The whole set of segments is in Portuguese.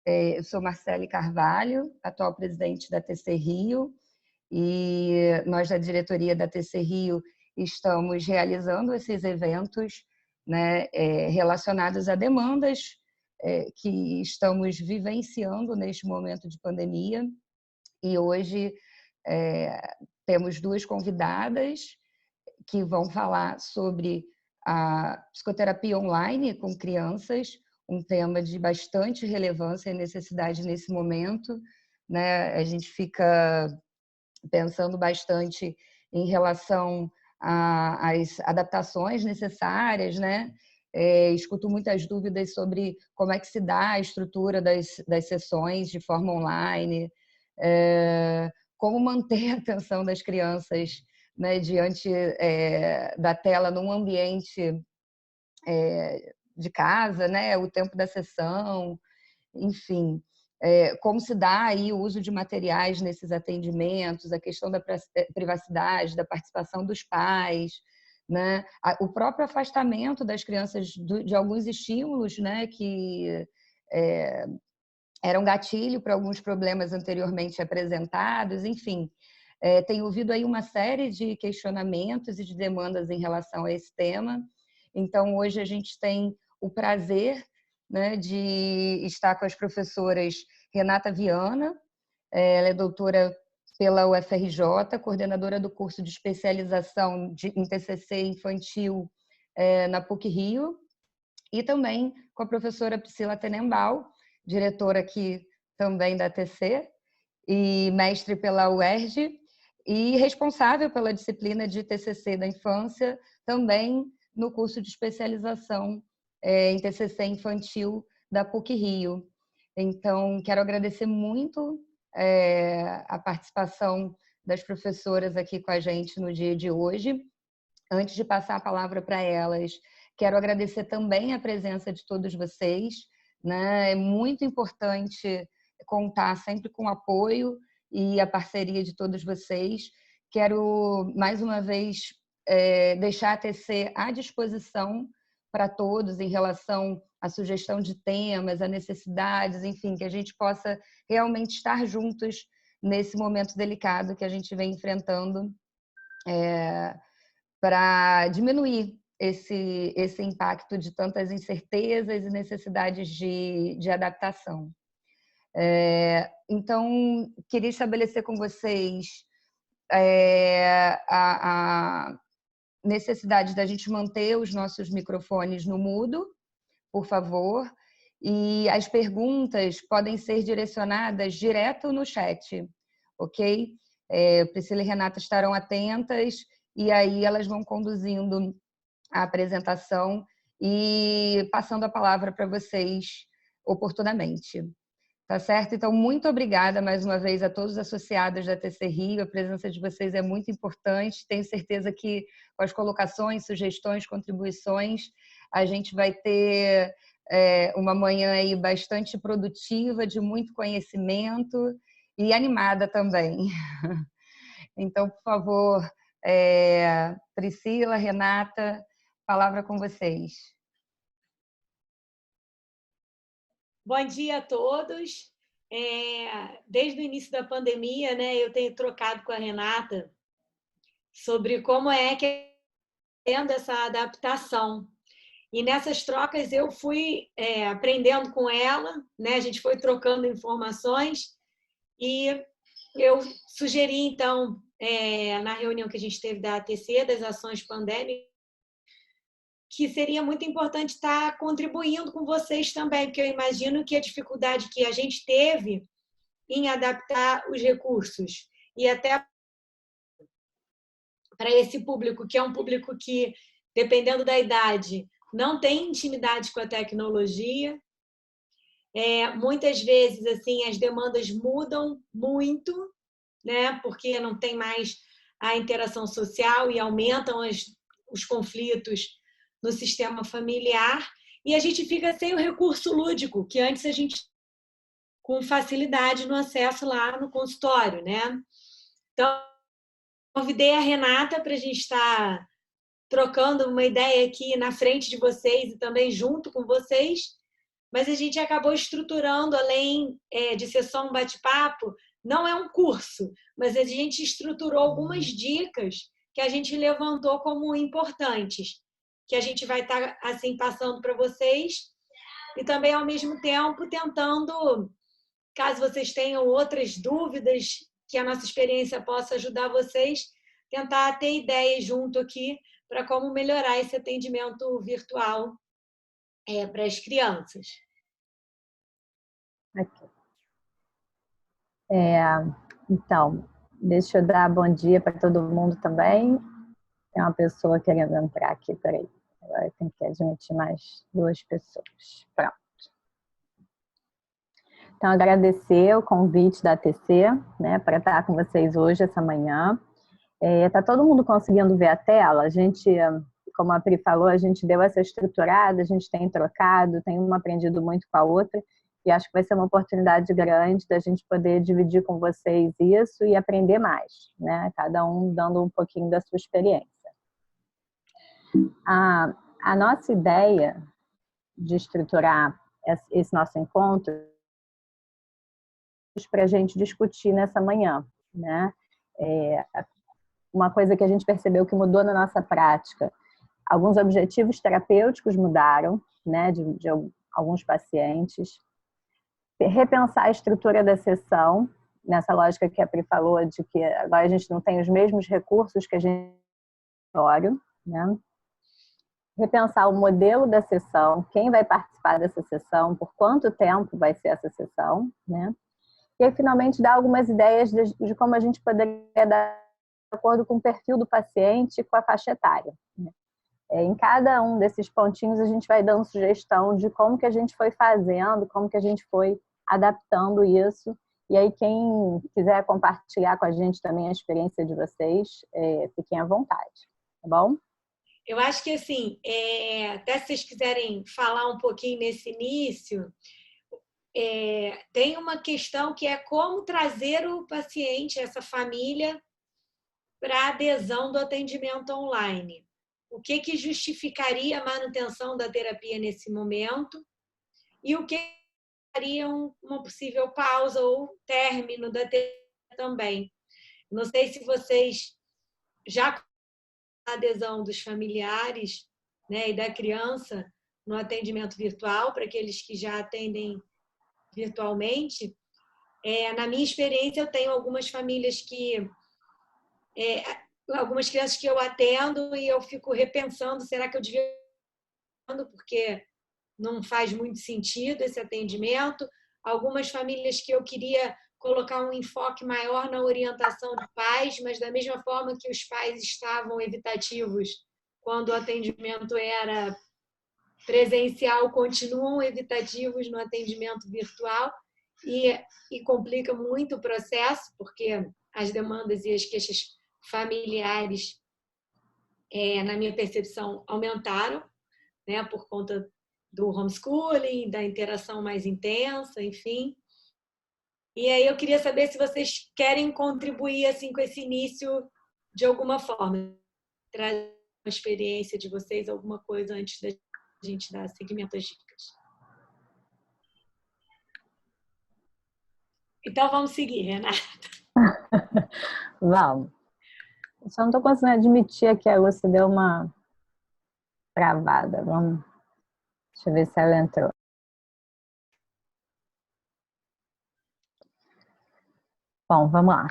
Eu sou Marcele Carvalho, atual presidente da TC Rio, e nós da diretoria da TC Rio estamos realizando esses eventos, né, relacionados a demandas que estamos vivenciando neste momento de pandemia. E hoje temos duas convidadas que vão falar sobre a psicoterapia online com crianças, um tema de bastante relevância e necessidade nesse momento, né? A gente fica pensando bastante em relação às adaptações necessárias, né? Escuto muitas dúvidas sobre como é que se dá a estrutura das sessões de forma online, como manter a atenção das crianças, né, diante da tela num ambiente de casa, né, o tempo da sessão, enfim, como se dá aí o uso de materiais nesses atendimentos, a questão da privacidade, da participação dos pais, né, o próprio afastamento das crianças de alguns estímulos, né, que eram gatilho para alguns problemas anteriormente apresentados, enfim. Tenho ouvido aí uma série de questionamentos e de demandas em relação a esse tema. Então, hoje a gente tem o prazer, né, de estar com as professoras Renata Viana, ela é doutora pela UFRJ, coordenadora do curso de especialização em TCC infantil na PUC-Rio, e também com a professora Priscila Tenenbaum, diretora aqui também da TC, e mestre pela UERJ, e responsável pela disciplina de TCC da infância, também no curso de especialização em TCC infantil da PUC-Rio. Então, quero agradecer muito a participação das professoras aqui com a gente no dia de hoje. Antes de passar a palavra para elas, quero agradecer também a presença de todos vocês, né? É muito importante contar sempre com o apoio e a parceria de todos vocês. Quero, mais uma vez, deixar a TC à disposição para todos em relação à sugestão de temas, a necessidades, enfim, que a gente possa realmente estar juntos nesse momento delicado que a gente vem enfrentando, para diminuir esse impacto de tantas incertezas e necessidades de adaptação. Então, queria estabelecer com vocês a necessidade da gente manter os nossos microfones no mudo, por favor, e as perguntas podem ser direcionadas direto no chat, ok? Priscila e Renata estarão atentas e aí elas vão conduzindo a apresentação e passando a palavra para vocês oportunamente. Tá certo? Então, muito obrigada mais uma vez a todos os associados da TC Rio. A presença de vocês é muito importante. Tenho certeza que com as colocações, sugestões, contribuições, a gente vai ter uma manhã aí bastante produtiva, de muito conhecimento e animada também. Então, por favor, Priscila, Renata, palavra com vocês. Bom dia a todos. Desde o início da pandemia, né, eu tenho trocado com a Renata sobre como é que é tendo essa adaptação. E nessas trocas eu fui aprendendo com ela, né, a gente foi trocando informações e eu sugeri, então, na reunião que a gente teve da ATC, das ações pandêmicas, que seria muito importante estar contribuindo com vocês também, porque eu imagino que a dificuldade que a gente teve em adaptar os recursos e até para esse público, que é um público que, dependendo da idade, não tem intimidade com a tecnologia. Muitas vezes, assim, as demandas mudam muito, né? Porque não tem mais a interação social e aumentam os conflitos no sistema familiar, e a gente fica sem o recurso lúdico, que antes a gente com facilidade no acesso lá no consultório, né? Então, convidei a Renata para a gente estar trocando uma ideia aqui na frente de vocês e também junto com vocês, mas a gente acabou estruturando, além de ser só um bate-papo, não é um curso, mas a gente estruturou algumas dicas que a gente levantou como importantes, que a gente vai estar assim passando para vocês e também ao mesmo tempo tentando, caso vocês tenham outras dúvidas, que a nossa experiência possa ajudar vocês, tentar ter ideias junto aqui para como melhorar esse atendimento virtual para as crianças. Aqui. Então, deixa eu dar bom dia para todo mundo também. Tem uma pessoa querendo entrar aqui, peraí. Agora tem que admitir mais 2 pessoas. Pronto. Então, agradecer o convite da ATC, né, para estar com vocês hoje, essa manhã. Tá todo mundo conseguindo ver a tela? A gente, como a Pri falou, a gente deu essa estruturada, a gente tem trocado, tem uma aprendido muito com a outra, e acho que vai ser uma oportunidade grande da gente poder dividir com vocês isso e aprender mais, né? Cada um dando um pouquinho da sua experiência. A nossa ideia de estruturar esse nosso encontro para a gente discutir nessa manhã, né? Uma coisa que a gente percebeu que mudou na nossa prática, alguns objetivos terapêuticos mudaram, né, de alguns pacientes. Repensar a estrutura da sessão, nessa lógica que a Pri falou, de que agora a gente não tem os mesmos recursos que a gente tem, né? Repensar o modelo da sessão, quem vai participar dessa sessão, por quanto tempo vai ser essa sessão, né? E aí, finalmente, dar algumas ideias de como a gente poderia dar de acordo com o perfil do paciente e com a faixa etária. Em cada um desses pontinhos, a gente vai dando sugestão de como que a gente foi fazendo, como que a gente foi adaptando isso. E aí, quem quiser compartilhar com a gente também a experiência de vocês, fiquem à vontade, tá bom? Eu acho que, assim, até se vocês quiserem falar um pouquinho nesse início, tem uma questão que é como trazer o paciente, essa família, para a adesão do atendimento online. O que justificaria a manutenção da terapia nesse momento e o que faria uma possível pausa ou término da terapia também. Não sei se vocês já a adesão dos familiares, né, e da criança no atendimento virtual, para aqueles que já atendem virtualmente. Na minha experiência, eu tenho algumas famílias que... algumas crianças que eu atendo e eu fico repensando, será que eu devia... porque não faz muito sentido esse atendimento. Algumas famílias que eu queria colocar um enfoque maior na orientação de pais, mas da mesma forma que os pais estavam evitativos quando o atendimento era presencial, continuam evitativos no atendimento virtual e complica muito o processo, porque as demandas e as queixas familiares, na minha percepção, aumentaram, né, por conta do homeschooling, da interação mais intensa, enfim. E aí eu queria saber se vocês querem contribuir assim com esse início de alguma forma, trazer uma experiência de vocês, alguma coisa antes da gente dar seguimento às dicas. Então vamos seguir, Renata. Vamos. Eu só não estou conseguindo admitir aqui, a Lúcia deu uma travada. Vamos. Deixa eu ver se ela entrou. Bom, vamos lá.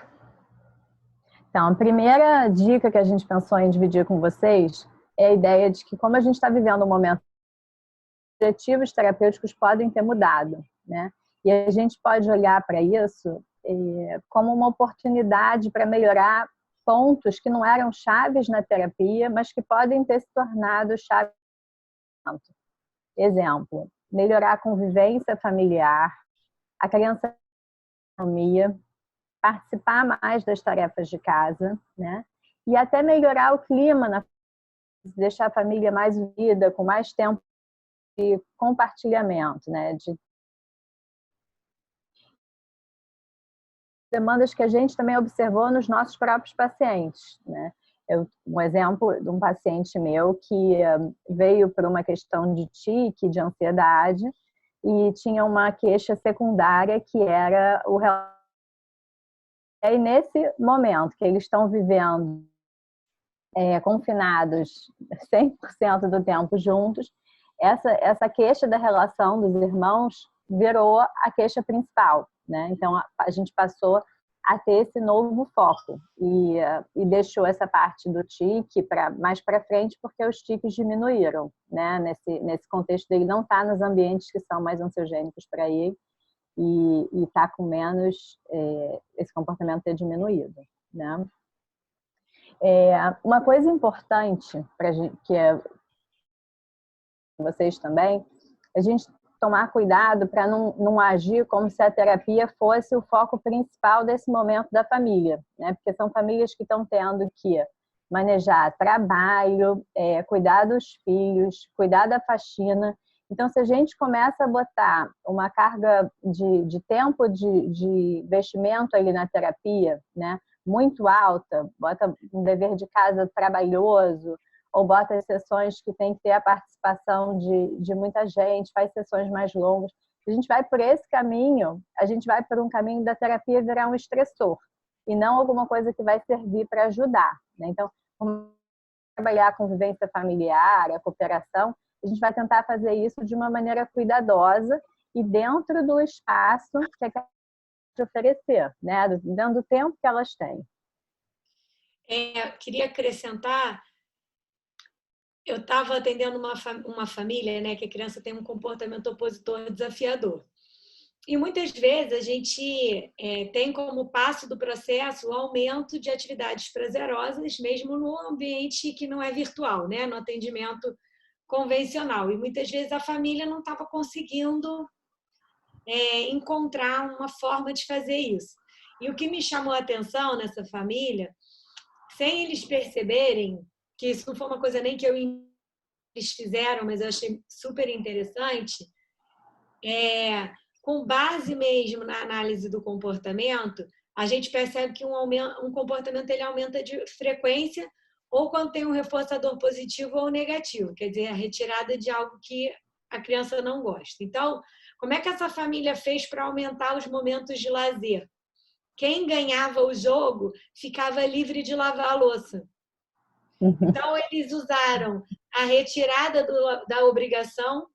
Então, a primeira dica que a gente pensou em dividir com vocês é a ideia de que, como a gente está vivendo um momento, os objetivos terapêuticos podem ter mudado, né? E a gente pode olhar para isso como uma oportunidade para melhorar pontos que não eram chaves na terapia, mas que podem ter se tornado chaves. Exemplo, melhorar a convivência familiar, a criança ter autonomia, participar mais das tarefas de casa, né? E até melhorar o clima, deixar a família mais unida, com mais tempo de compartilhamento, né? De demandas que a gente também observou nos nossos próprios pacientes, né? Um exemplo de um paciente meu que veio por uma questão de tique, de ansiedade, e tinha uma queixa secundária que era o... E aí, nesse momento que eles estão vivendo confinados 100% do tempo juntos, essa queixa da relação dos irmãos virou a queixa principal, né? Então, a gente passou a ter esse novo foco e deixou essa parte do tique mais para frente, porque os tiques diminuíram, né? Nesse contexto dele não estar nos ambientes que são mais ansiogênicos para ele e está com menos esse comportamento ter diminuído, né? Uma coisa importante para que vocês também, a gente tomar cuidado para não agir como se a terapia fosse o foco principal desse momento da família, né? Porque são famílias que estão tendo que manejar trabalho, cuidar dos filhos, cuidar da faxina. Então, se a gente começa a botar uma carga de tempo de investimento ali na terapia, né, muito alta, bota um dever de casa trabalhoso, ou bota as sessões que tem que ter a participação de muita gente, faz sessões mais longas. A gente vai por esse caminho, a gente vai por um caminho da terapia virar um estressor, e não alguma coisa que vai servir para ajudar, né? Então, vamos trabalhar a convivência familiar, a cooperação, a gente vai tentar fazer isso de uma maneira cuidadosa e dentro do espaço que a criança pode oferecer, né? Dentro do tempo que elas têm. Queria acrescentar, eu estava atendendo uma família, né, que a criança tem um comportamento opositor desafiador. E muitas vezes a gente tem como passo do processo o aumento de atividades prazerosas, mesmo no ambiente que não é virtual, né, no atendimento convencional. E muitas vezes a família não estava conseguindo encontrar uma forma de fazer isso. E o que me chamou a atenção nessa família, sem eles perceberem, que isso não foi uma coisa nem que eles fizeram, mas eu achei super interessante, com base mesmo na análise do comportamento, a gente percebe que um comportamento ele aumenta de frequência ou quando tem um reforçador positivo ou negativo, quer dizer, a retirada de algo que a criança não gosta. Então, como é que essa família fez para aumentar os momentos de lazer? Quem ganhava o jogo ficava livre de lavar a louça. Então, eles usaram a retirada da obrigação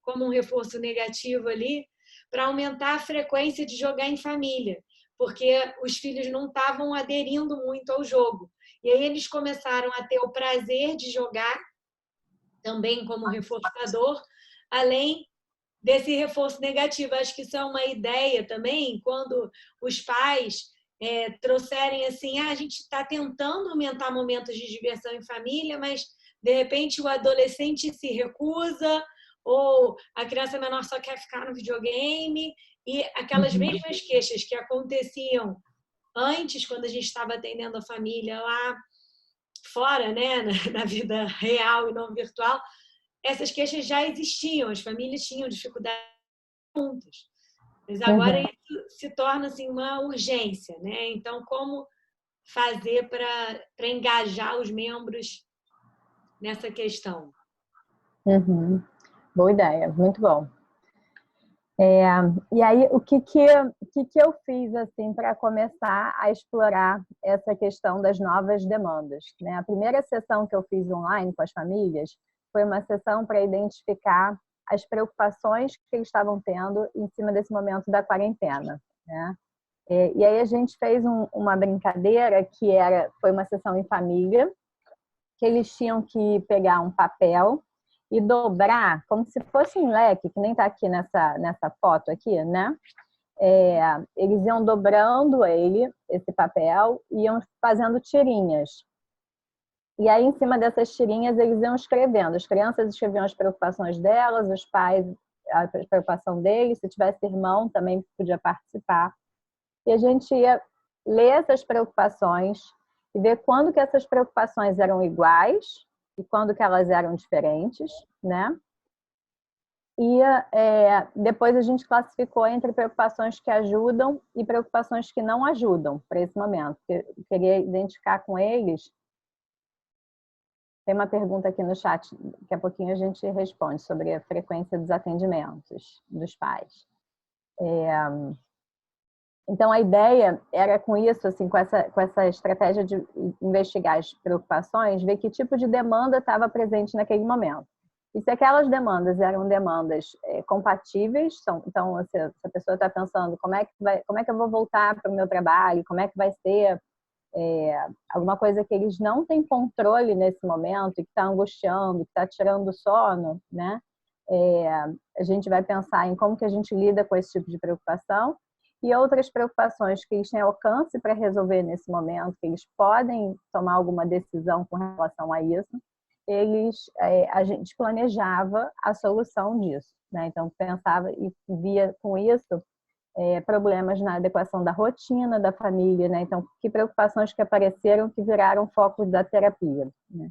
como um reforço negativo ali, para aumentar a frequência de jogar em família, porque os filhos não estavam aderindo muito ao jogo. E aí eles começaram a ter o prazer de jogar, também como reforçador, além desse reforço negativo. Acho que isso é uma ideia também, quando os pais trouxerem assim, a gente está tentando aumentar momentos de diversão em família, mas de repente o adolescente se recusa, ou a criança menor só quer ficar no videogame, e aquelas mesmas queixas que aconteciam antes, quando a gente estava atendendo a família lá fora, né, na vida real e não virtual, essas queixas já existiam, as famílias tinham dificuldade juntas. Mas agora isso se torna assim, uma urgência, né? Então, como fazer para engajar os membros nessa questão? Boa ideia, muito bom. E aí, o que eu fiz assim para começar a explorar essa questão das novas demandas, né? A primeira sessão que eu fiz online com as famílias foi uma sessão para identificar as preocupações que eles estavam tendo em cima desse momento da quarentena, né? E aí a gente fez uma brincadeira que foi uma sessão em família, que eles tinham que pegar um papel e dobrar, como se fosse um leque, que nem está aqui nessa foto aqui, né? Eles iam dobrando esse papel, e iam fazendo tirinhas. E aí, em cima dessas tirinhas, eles iam escrevendo. As crianças escreviam as preocupações delas, os pais, a preocupação deles. Se tivesse irmão, também podia participar. E a gente ia ler essas preocupações e ver quando que essas preocupações eram iguais e quando que elas eram diferentes, né? E depois a gente classificou entre preocupações que ajudam e preocupações que não ajudam para esse momento. Eu queria identificar com eles Tem uma pergunta aqui no chat, daqui a pouquinho a gente responde sobre a frequência dos atendimentos dos pais. Então, a ideia era com isso, assim, com essa estratégia de investigar as preocupações, ver que tipo de demanda estava presente naquele momento. E se aquelas demandas eram demandas compatíveis, então, se a pessoa está pensando como é que eu vou voltar para o meu trabalho, como é que vai ser alguma coisa que eles não têm controle nesse momento e que está angustiando, que está tirando o sono, né? A gente vai pensar em como que a gente lida com esse tipo de preocupação e outras preocupações que eles têm alcance para resolver nesse momento, que eles podem tomar alguma decisão com relação a isso, a gente planejava a solução disso, né? Então, pensava e via com isso problemas na adequação da rotina da família, né? Então, que preocupações que apareceram que viraram foco da terapia, né?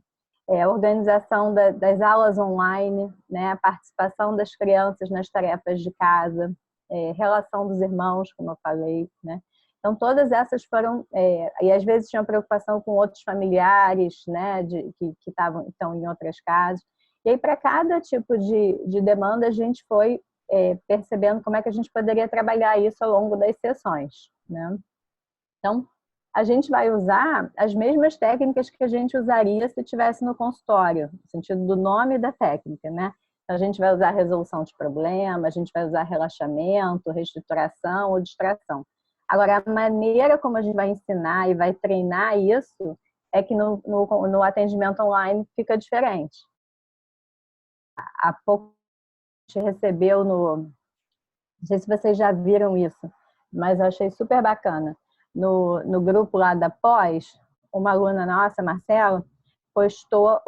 A organização das aulas online, né? A participação das crianças nas tarefas de casa, relação dos irmãos, como eu falei, né? Então, todas essas foram... e às vezes tinham preocupação com outros familiares, né? Que estão em outras casas. E aí, para cada tipo de demanda, a gente foi percebendo como é que a gente poderia trabalhar isso ao longo das sessões, né? Então, a gente vai usar as mesmas técnicas que a gente usaria se estivesse no consultório, no sentido do nome da técnica, né? Então, a gente vai usar resolução de problema, a gente vai usar relaxamento, reestruturação ou distração. Agora, a maneira como a gente vai ensinar e vai treinar isso é que no atendimento online fica diferente. Há pouco a gente recebeu não sei se vocês já viram isso, mas eu achei super bacana. No grupo lá da pós, uma aluna nossa, Marcela, postou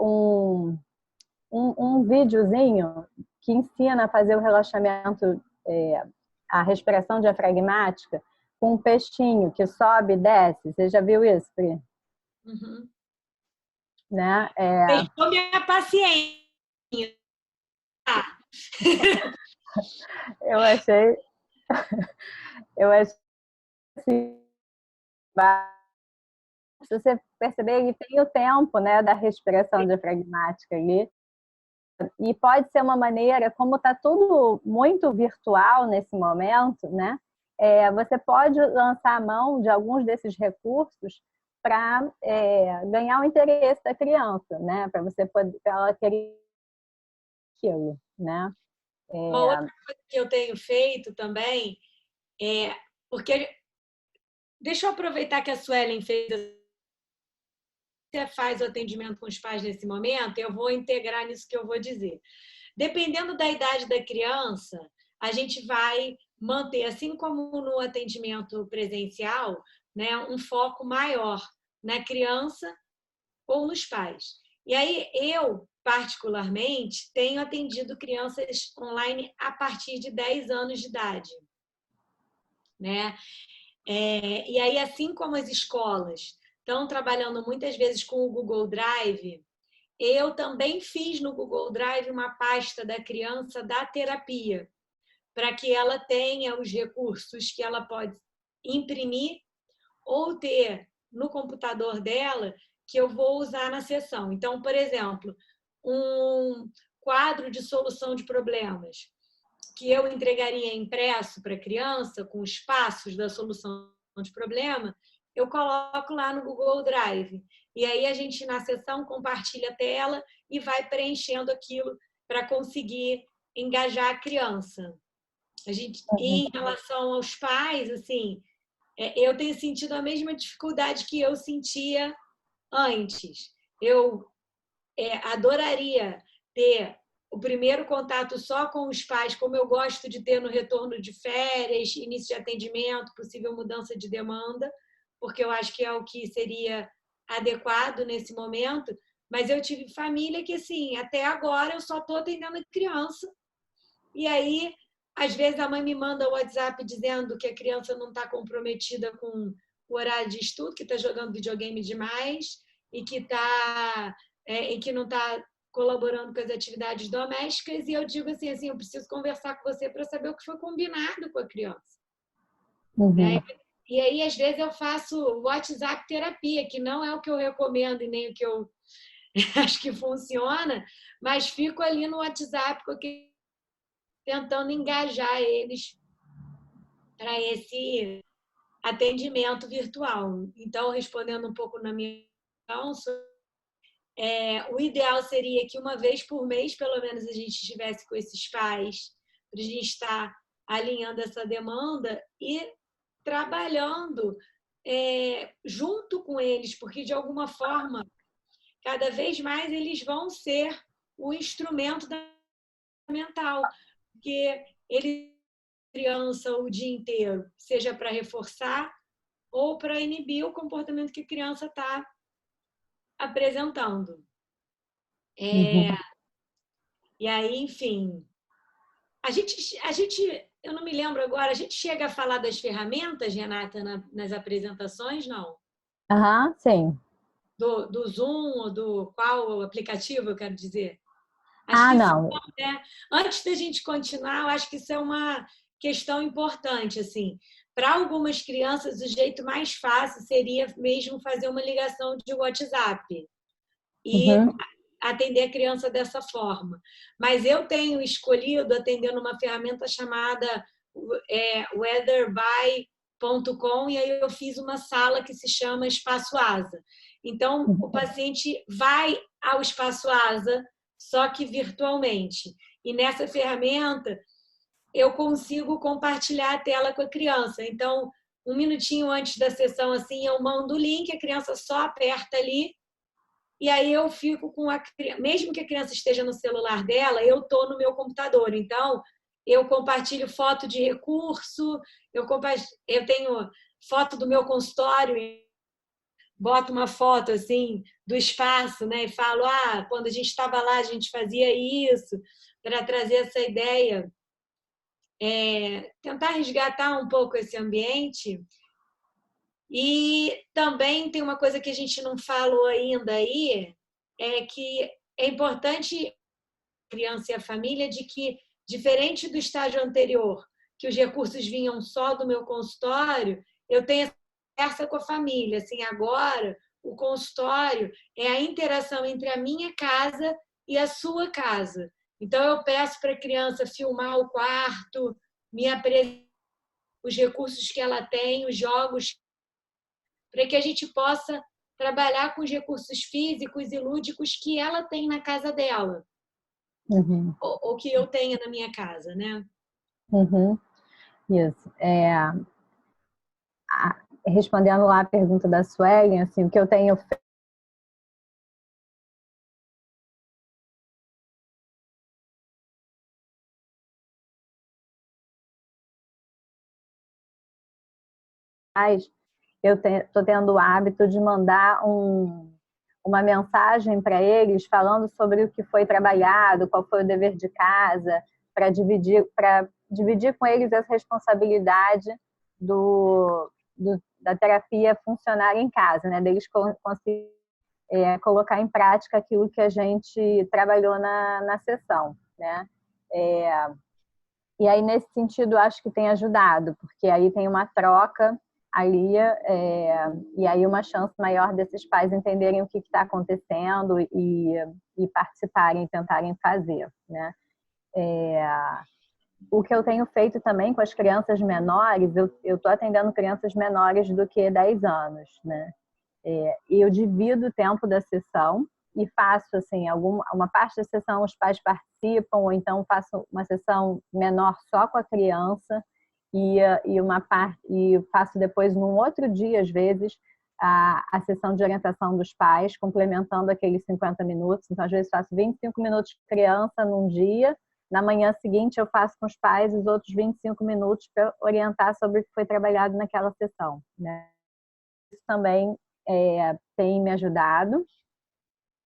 um videozinho que ensina a fazer o relaxamento, a respiração diafragmática, com um peixinho que sobe e desce. Você já viu isso, Pri? Uhum. Né? Testou minha paciência. Eu achei assim, se você perceber, ele tem o tempo, né, da respiração diafragmática ali. E pode ser uma maneira, como está tudo muito virtual nesse momento, né? Você pode lançar a mão de alguns desses recursos para ganhar o interesse da criança, né? Para você poder, pra ela querer aquilo, né? Uma outra coisa que eu tenho feito também porque deixa eu aproveitar que a Suelen fez. Você faz o atendimento com os pais nesse momento, eu vou integrar nisso que eu vou dizer. Dependendo da idade da criança, a gente vai manter, assim como no atendimento presencial, né, um foco maior na criança ou nos pais. E aí, eu, particularmente, tenho atendido crianças online a partir de 10 anos de idade, né? E aí, assim como as escolas estão trabalhando muitas vezes com o Google Drive, eu também fiz no Google Drive uma pasta da criança da terapia, para que ela tenha os recursos que ela pode imprimir ou ter no computador dela, que eu vou usar na sessão. Então, por exemplo, um quadro de solução de problemas que eu entregaria impresso para a criança, com os passos da solução de problema, eu coloco lá no Google Drive. E aí a gente, na sessão, compartilha a tela e vai preenchendo aquilo para conseguir engajar a criança. E em relação aos pais, assim, eu tenho sentido a mesma dificuldade que eu sentia antes. Eu adoraria ter o primeiro contato só com os pais, como eu gosto de ter no retorno de férias, início de atendimento, possível mudança de demanda, porque eu acho que é o que seria adequado nesse momento. Mas eu tive família que, assim, até agora eu só estou atendendo a criança. E aí, às vezes, a mãe me manda o WhatsApp dizendo que a criança não está comprometida com o horário de estudo, que está jogando videogame demais e que não está colaborando com as atividades domésticas, e eu digo assim, eu preciso conversar com você para saber o que foi combinado com a criança. Uhum. Né? E aí, às vezes, eu faço WhatsApp terapia, que não é o que eu recomendo e nem o que eu acho que funciona, mas fico ali no WhatsApp tentando engajar eles para esse atendimento virtual. Então, respondendo um pouco na minha questão, o ideal seria que uma vez por mês, pelo menos, a gente estivesse com esses pais, para a gente estar alinhando essa demanda e trabalhando junto com eles, porque, de alguma forma, cada vez mais eles vão ser o instrumento mental, porque ele criança o dia inteiro, seja para reforçar ou para inibir o comportamento que a criança está apresentando. Uhum. E aí, enfim, a gente, eu não me lembro agora, a gente chega a falar das ferramentas, Renata, nas apresentações, não? Aham, sim. Do Zoom ou do qual aplicativo, eu quero dizer? Acho Ah, que isso, não. né? Antes da gente continuar, eu acho que isso é uma questão importante, assim. Para algumas crianças, o jeito mais fácil seria mesmo fazer uma ligação de WhatsApp e Uhum. atender a criança dessa forma. Mas eu tenho escolhido atender numa ferramenta chamada weatherby.com e aí eu fiz uma sala que se chama Espaço Asa. Então, o paciente vai ao Espaço Asa, só que virtualmente. E nessa ferramenta, eu consigo compartilhar a tela com a criança. Então, um minutinho antes da sessão, assim, eu mando o link, a criança só aperta ali e aí eu fico com a mesmo que a criança esteja no celular dela, eu estou no meu computador. Então, eu compartilho foto de recurso, eu tenho foto do meu consultório, boto uma foto assim do espaço, né? E falo, quando a gente estava lá, a gente fazia isso, para trazer essa ideia, tentar resgatar um pouco esse ambiente. E também tem uma coisa que a gente não falou ainda aí, é que é importante a criança e a família de que, diferente do estágio anterior, que os recursos vinham só do meu consultório, eu tenho essa conversa com a família. Assim, agora, o consultório é a interação entre a minha casa e a sua casa. Então, eu peço para a criança filmar o quarto, me apresentar os recursos que ela tem, os jogos, para que a gente possa trabalhar com os recursos físicos e lúdicos que ela tem na casa dela, Uhum. ou que eu tenha na minha casa, né? Uhum. Isso. Respondendo lá a pergunta da Suelen, assim, o que eu tenho feito, eu estou tendo o hábito de mandar uma mensagem para eles falando sobre o que foi trabalhado, qual foi o dever de casa, para dividir com eles essa responsabilidade da terapia funcionar em casa, né? Deles conseguirem colocar em prática aquilo que a gente trabalhou na sessão, né? E aí, nesse sentido, acho que tem ajudado, porque aí tem uma troca ali, e aí uma chance maior desses pais entenderem o que está acontecendo e participarem, tentarem fazer, né? O que eu tenho feito também com as crianças menores, eu estou atendendo crianças menores do que 10 anos, né? E eu divido o tempo da sessão e faço assim, uma parte da sessão os pais participam, ou então faço uma sessão menor só com a criança e uma parte e faço depois num outro dia, às vezes, a sessão de orientação dos pais, complementando aqueles 50 minutos. Então, às vezes, faço 25 minutos com criança num dia, na manhã seguinte eu faço com os pais os outros 25 minutos para orientar sobre o que foi trabalhado naquela sessão, né? Isso também tem me ajudado.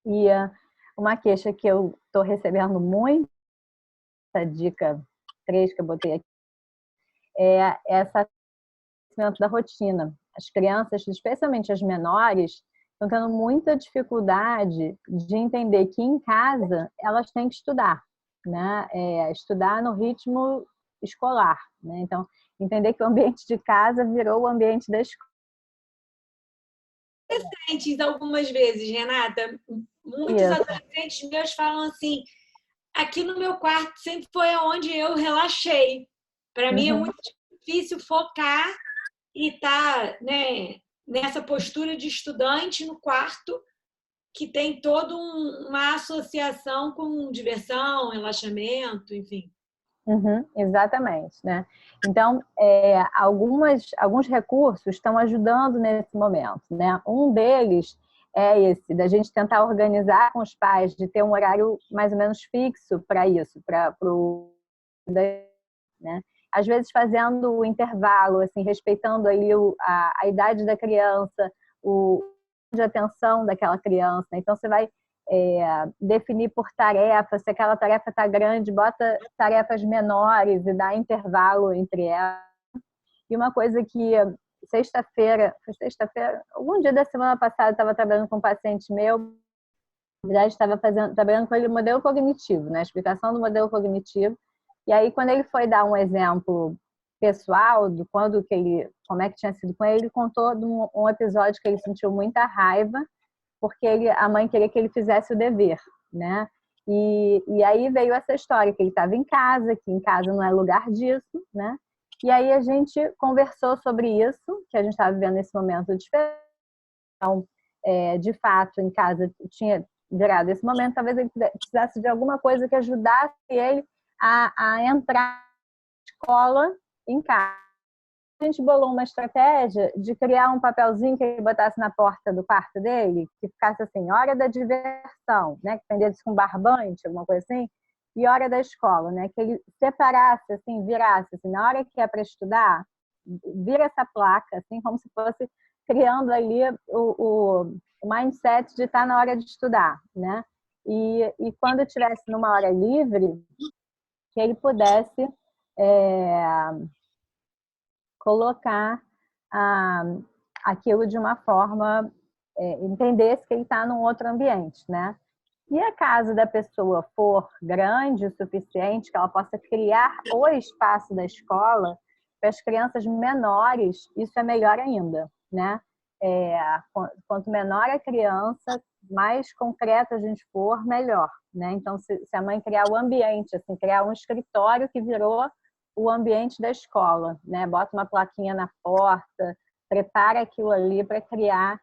E uma queixa que eu estou recebendo muito, essa dica 3 que eu botei aqui, é essa da rotina. As crianças, especialmente as menores, estão tendo muita dificuldade de entender que em casa elas têm que estudar, né? Estudar no ritmo escolar, né? Então, entender que o ambiente de casa virou o ambiente da escola. adolescentes algumas vezes, Renata. Muitos adolescentes meus falam assim, aqui no meu quarto sempre foi onde eu relaxei. Para mim é muito difícil focar e estar, né, nessa postura de estudante no quarto, que tem toda uma associação com diversão, relaxamento, enfim. Exatamente, né? Então, alguns recursos estão ajudando nesse momento, né? Um deles é esse, da gente tentar organizar com os pais, de ter um horário mais ou menos fixo para isso, né? Às vezes fazendo o intervalo, assim, respeitando ali a idade da criança, o de atenção daquela criança. Então, você vai definir por tarefa, se aquela tarefa está grande, bota tarefas menores e dá intervalo entre elas. E uma coisa que sexta-feira, algum dia da semana passada, eu estava trabalhando com um paciente meu, na verdade estava trabalhando com ele no modelo cognitivo, né? A explicação do modelo cognitivo. E aí, quando ele foi dar um exemplo pessoal de como é que tinha sido com ele, ele contou de um episódio que ele sentiu muita raiva, porque a mãe queria que ele fizesse o dever, né? E aí veio essa história, que ele estava em casa, que em casa não é lugar disso, né? E aí a gente conversou sobre isso, que a gente estava vivendo nesse momento diferente. Então, de fato, em casa tinha virado esse momento, talvez ele precisasse de alguma coisa que ajudasse ele a entrar na escola em casa. A gente bolou uma estratégia de criar um papelzinho que ele botasse na porta do quarto dele, que ficasse assim, hora da diversão, né? Que prendesse com barbante, alguma coisa assim, e hora da escola, né? Que ele separasse, assim, virasse, assim, na hora que é para estudar, vira essa placa, assim, como se fosse criando ali o mindset de estar na hora de estudar, né? E quando estivesse numa hora livre, que ele pudesse colocar aquilo de uma forma, entendesse que ele está num outro ambiente, né? Se a casa da pessoa for grande o suficiente, que ela possa criar o espaço da escola para as crianças menores, isso é melhor ainda, né? Quanto menor a criança, mais concreta a gente for, melhor, né? Então, se a mãe criar o ambiente, assim, criar um escritório que virou o ambiente da escola, né? Bota uma plaquinha na porta, prepara aquilo ali para criar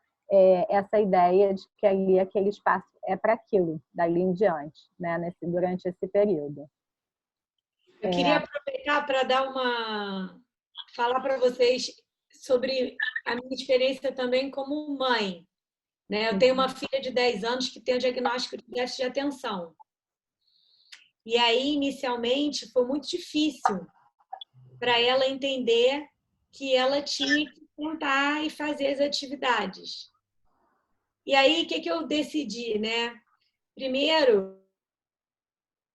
essa ideia de que ali aquele espaço é para aquilo, dali em diante, né? Durante esse período. Eu queria aproveitar para falar para vocês sobre a minha experiência também como mãe, né? Eu tenho uma filha de 10 anos que tem o diagnóstico de déficit de atenção. E aí, inicialmente, foi muito difícil para ela entender que ela tinha que tentar e fazer as atividades. E aí, o que eu decidi, né? Primeiro,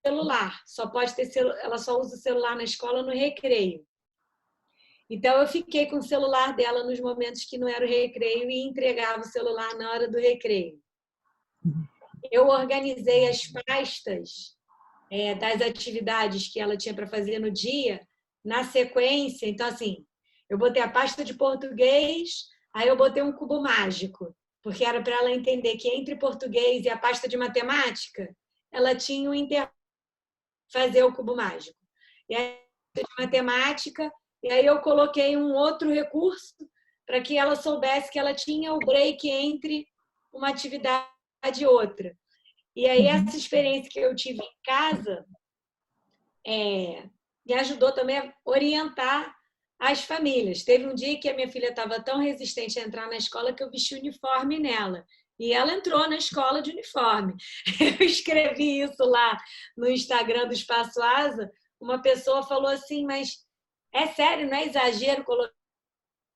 celular. Ela só usa o celular na escola no recreio. Então, eu fiquei com o celular dela nos momentos que não era o recreio e entregava o celular na hora do recreio. Eu organizei as pastas das atividades que ela tinha para fazer no dia, na sequência. Então, assim, eu botei a pasta de português, aí eu botei um cubo mágico, porque era para ela entender que entre português e a pasta de matemática, ela tinha um intervalo fazer o cubo mágico. E aí, de matemática, e aí eu coloquei um outro recurso para que ela soubesse que ela tinha o break entre uma atividade e outra. E aí essa experiência que eu tive em casa me ajudou também a orientar as famílias. Teve um dia que a minha filha estava tão resistente a entrar na escola que eu vesti o uniforme nela. E ela entrou na escola de uniforme. Eu escrevi isso lá no Instagram do Espaço Asa. Uma pessoa falou assim, mas é sério, não é exagero colocar?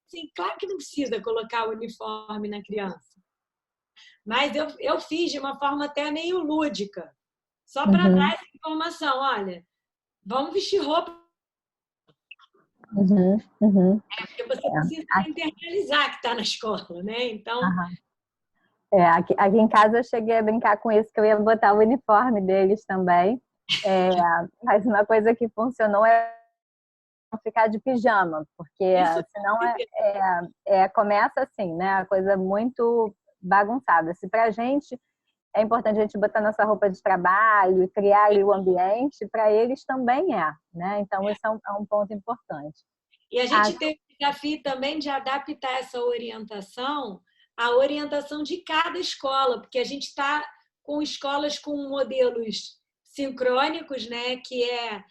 Sim, claro que não precisa colocar o uniforme na criança. Mas eu fiz de uma forma até meio lúdica, só para dar essa informação. Olha, vamos vestir roupa. Porque você precisa internalizar que está na escola, né? Então... Aqui em casa eu cheguei a brincar com isso, que eu ia botar o uniforme deles também. Mas uma coisa que funcionou é ficar de pijama, porque senão começa assim, né? A coisa muito bagunçada. Se para a gente é importante a gente botar nossa roupa de trabalho e criar ali o ambiente, para eles também é, né? Então, esse é um ponto importante. E a gente tem o desafio também de adaptar essa orientação à orientação de cada escola, porque a gente está com escolas com modelos sincrônicos, né? Que é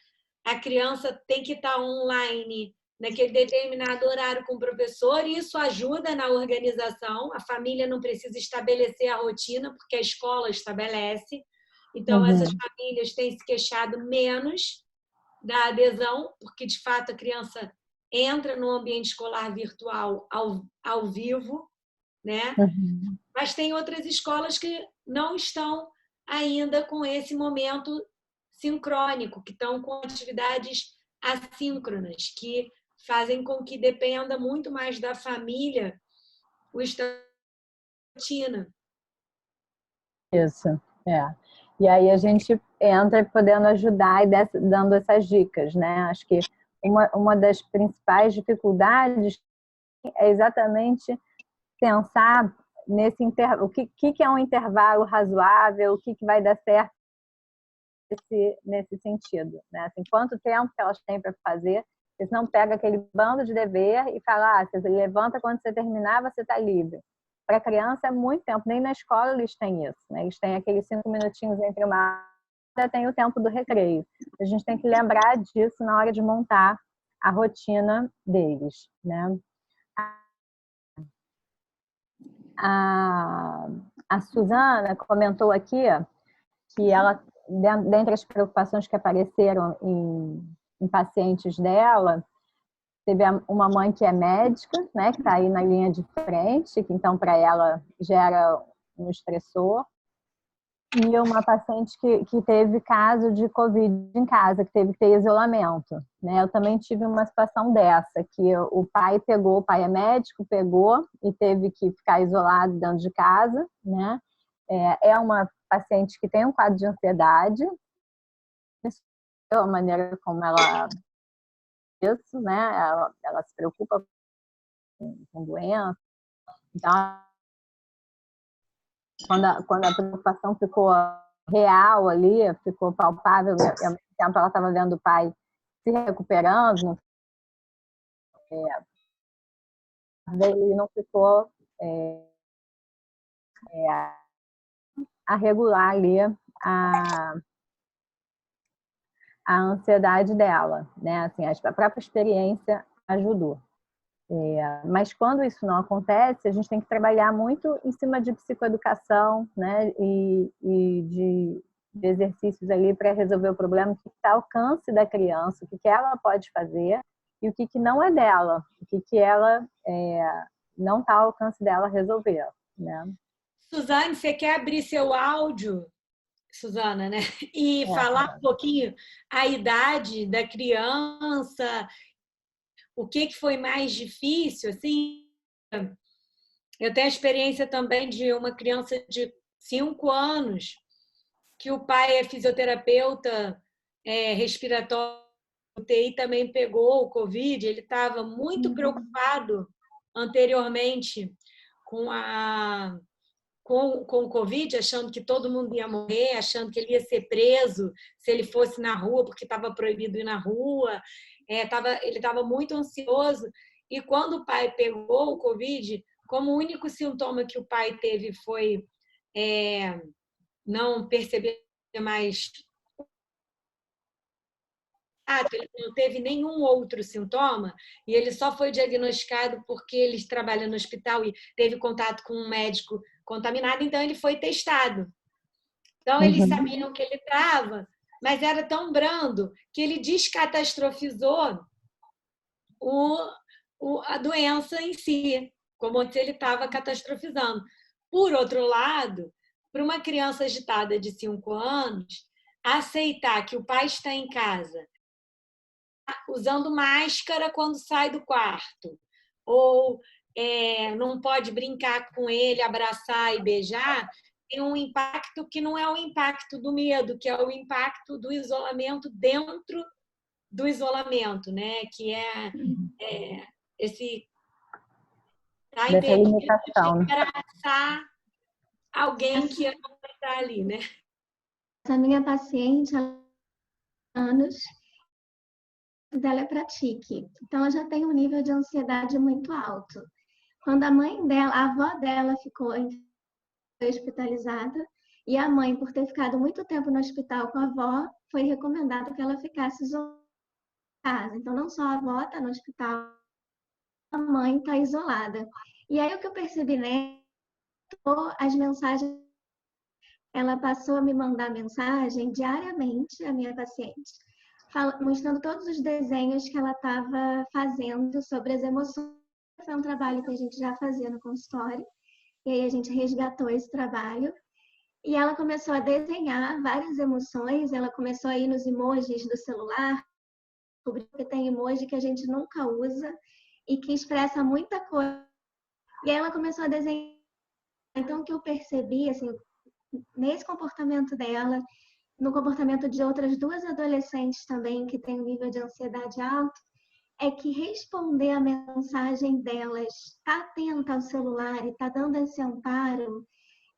a criança tem que estar online naquele determinado horário com o professor, e isso ajuda na organização. A família não precisa estabelecer a rotina, porque a escola estabelece. Então, essas famílias têm se queixado menos da adesão, porque, de fato, a criança entra no ambiente escolar virtual ao vivo, né? Mas tem outras escolas que não estão ainda com esse momento sincrônico, que estão com atividades assíncronas, que fazem com que dependa muito mais da família o estado de rotina. Isso, E aí a gente entra podendo ajudar e dando essas dicas, né? Acho que uma das principais dificuldades é exatamente pensar nesse intervalo, o que é um intervalo razoável, o que vai dar certo nesse sentido, né? Assim, quanto tempo que elas têm para fazer, você não pega aquele bando de dever e fala, você levanta quando você terminar, você está livre. Para a criança é muito tempo, nem na escola eles têm isso, né? Eles têm aqueles 5 minutinhos entre uma aula, tem o tempo do recreio. A gente tem que lembrar disso na hora de montar a rotina deles, né? A Suzana comentou aqui que ela, dentre as preocupações que apareceram em pacientes dela, teve uma mãe que é médica, né, que está aí na linha de frente, que então para ela gera um estressor, e uma paciente que teve caso de Covid em casa, que teve que ter isolamento, né? Eu também tive uma situação dessa, que o pai é médico, pegou e teve que ficar isolado dentro de casa, né? É uma paciente que tem um quadro de ansiedade, a maneira como ela isso, né? Ela se preocupa com doença. Então, quando a preocupação ficou real ali, ficou palpável, e ao mesmo tempo ela estava vendo o pai se recuperando, ele não ficou a regular ali a ansiedade dela, né? Assim, a própria experiência ajudou. Mas quando isso não acontece, a gente tem que trabalhar muito em cima de psicoeducação, né? E de exercícios ali para resolver o problema, o que está ao alcance da criança, o que ela pode fazer e o que não é dela, o que ela não está ao alcance dela resolver, né? Suzane, você quer abrir seu áudio, Suzana, né? E falar um pouquinho a idade da criança, o que foi mais difícil, assim? Eu tenho a experiência também de uma criança de 5 anos, que o pai é fisioterapeuta respiratório, o TI também pegou o Covid, ele estava muito preocupado anteriormente com o Covid, achando que todo mundo ia morrer, achando que ele ia ser preso se ele fosse na rua, porque estava proibido ir na rua. Ele estava muito ansioso. E quando o pai pegou o Covid, como o único sintoma que o pai teve foi não perceber mais, ele não teve nenhum outro sintoma, e ele só foi diagnosticado porque ele trabalha no hospital e teve contato com um médico contaminado, então ele foi testado. Então, eles sabiam que ele estava, mas era tão brando que ele descatastrofizou a doença em si, como se ele estava catastrofizando. Por outro lado, para uma criança agitada de 5 anos, aceitar que o pai está em casa usando máscara quando sai do quarto, ou não pode brincar com ele, abraçar e beijar, tem um impacto que não é o impacto do medo, que é o impacto do isolamento dentro do isolamento, né? Que esse dessa limitação. de abraçar alguém que está ali, né? Essa minha paciente, há anos, dela é para tique. Então, ela já tem um nível de ansiedade muito alto. Quando a mãe dela, a avó dela ficou hospitalizada, e a mãe, por ter ficado muito tempo no hospital com a avó, foi recomendado que ela ficasse isolada em casa. Então, não só a avó está no hospital, a mãe está isolada. E aí, o que eu percebi, né? As mensagens, ela passou a me mandar mensagem diariamente, a minha paciente, mostrando todos os desenhos que ela estava fazendo sobre as emoções. Foi um trabalho que a gente já fazia no consultório, e aí a gente resgatou esse trabalho. E ela começou a desenhar várias emoções, ela começou a ir nos emojis do celular, descobriu que tem emoji que a gente nunca usa e que expressa muita coisa. E aí ela começou a desenhar. Então, o que eu percebi, assim, nesse comportamento dela, no comportamento de outras duas adolescentes também que têm um nível de ansiedade alto, é que responder a mensagem delas, tá atenta ao celular e tá dando esse amparo,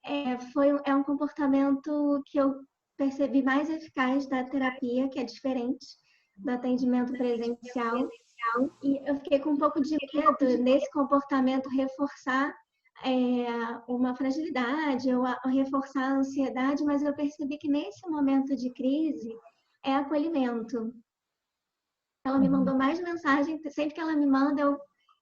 é um comportamento que eu percebi mais eficaz da terapia, que é diferente do atendimento presencial. E eu fiquei com um pouco de medo nesse comportamento reforçar uma fragilidade ou reforçar a ansiedade, mas eu percebi que nesse momento de crise é acolhimento. Ela me mandou mais mensagem, sempre que ela me manda,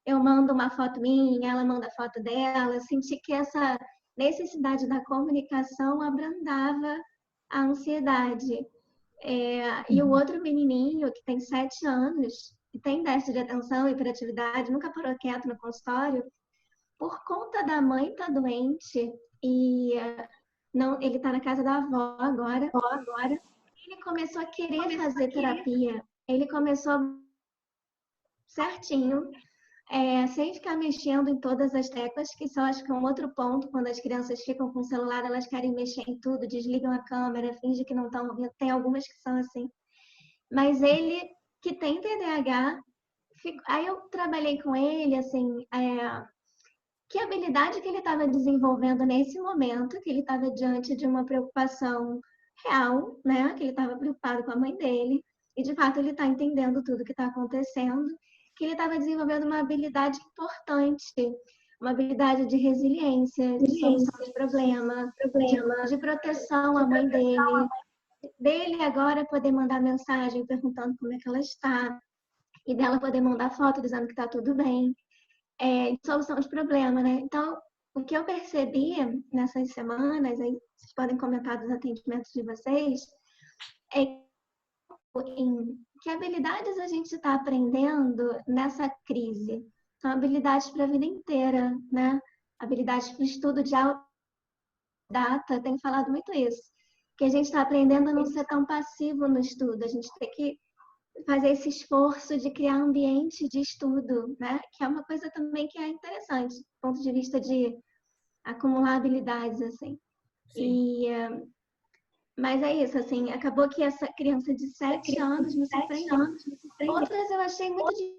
eu mando uma foto minha, ela manda foto dela. Eu senti que essa necessidade da comunicação abrandava a ansiedade. E o outro menininho, que tem 7 anos, que tem déficit de atenção e hiperatividade, nunca parou quieto no consultório, por conta da mãe estar doente e não, ele está na casa da avó agora, ele começou a querer fazer terapia. Ele começou certinho, sem ficar mexendo em todas as teclas, que só acho que é um outro ponto, quando as crianças ficam com o celular, elas querem mexer em tudo, desligam a câmera, fingem que não estão ouvindo, tem algumas que são assim. Mas ele, que tem TDAH, aí eu trabalhei com ele, assim, que habilidade que ele estava desenvolvendo nesse momento, que ele estava diante de uma preocupação real, né? Que ele estava preocupado com a mãe dele, e de fato ele está entendendo tudo que está acontecendo, que ele estava desenvolvendo uma habilidade importante, uma habilidade de resiliência, de solução de problema, de proteção à mãe dele agora poder mandar mensagem perguntando como é que ela está, e dela poder mandar foto dizendo que está tudo bem. Solução de problema, né? Então, o que eu percebi nessas semanas, aí vocês podem comentar dos atendimentos de vocês, é que habilidades a gente está aprendendo nessa crise. São habilidades para a vida inteira, né? Habilidades para o estudo de data, tenho falado muito isso. Que a gente está aprendendo a não ser tão passivo no estudo, a gente tem que fazer esse esforço de criar um ambiente de estudo, né? Que é uma coisa também que é interessante, do ponto de vista de acumular habilidades, assim. Mas é isso, assim, acabou que essa criança de 7 anos me surpreendeu. Outras eu achei muito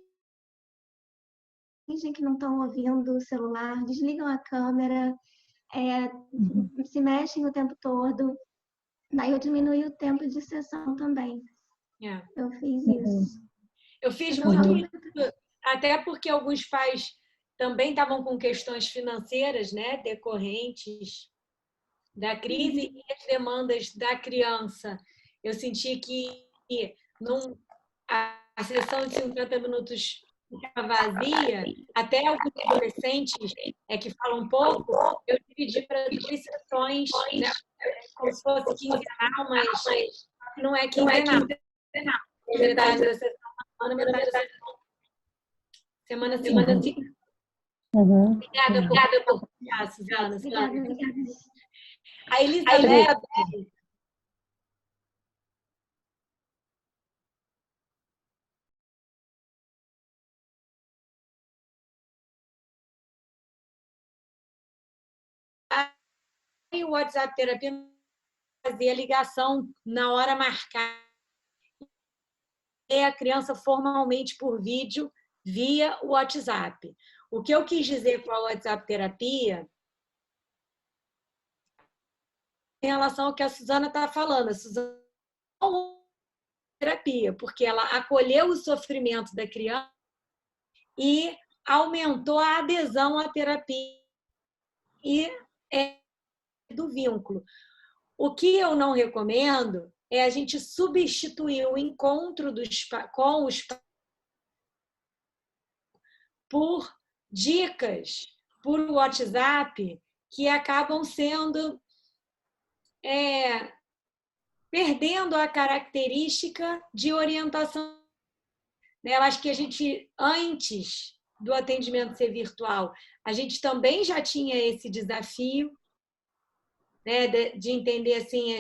difícil, que não estão ouvindo o celular, desligam a câmera, se mexem o tempo todo. Daí eu diminui o tempo de sessão também. Eu fiz isso. Eu fiz muito, até porque alguns pais também estavam com questões financeiras, né, decorrentes da crise e as demandas da criança. Eu senti que a sessão de 50 minutos ficava vazia, até alguns adolescentes que falam um pouco, eu dividi para 2 sessões, né, como se fosse quinzenal, mas não é quinzenal. Metade da sessão metade da semana seguinte. Obrigada por contar, Suzana. A Elizabeth. Aí o WhatsApp terapia fazia ligação na hora marcada a criança formalmente por vídeo via o WhatsApp. O que eu quis dizer com a WhatsApp terapia em relação ao que a Suzana está falando. A Suzana terapia, porque ela acolheu o sofrimento da criança e aumentou a adesão à terapia e do vínculo. O que eu não recomendo é a gente substituir o encontro com os pais por dicas por WhatsApp que acabam sendo perdendo a característica de orientação. Eu acho que a gente, antes do atendimento ser virtual, a gente também já tinha esse desafio, né, de entender assim,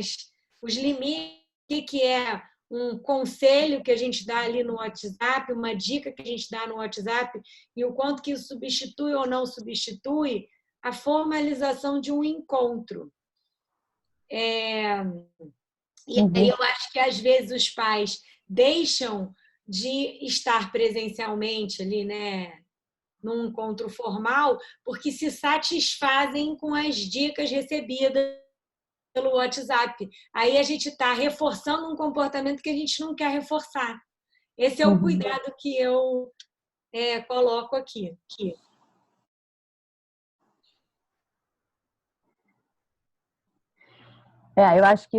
os limites, o que é um conselho que a gente dá ali no WhatsApp, uma dica que a gente dá no WhatsApp, e o quanto que isso substitui ou não substitui a formalização de um encontro. E aí eu acho que, às vezes, os pais deixam de estar presencialmente ali, né, num encontro formal, porque se satisfazem com as dicas recebidas pelo WhatsApp. Aí a gente está reforçando um comportamento que a gente não quer reforçar. Esse é o cuidado que eu coloco aqui. Eu acho que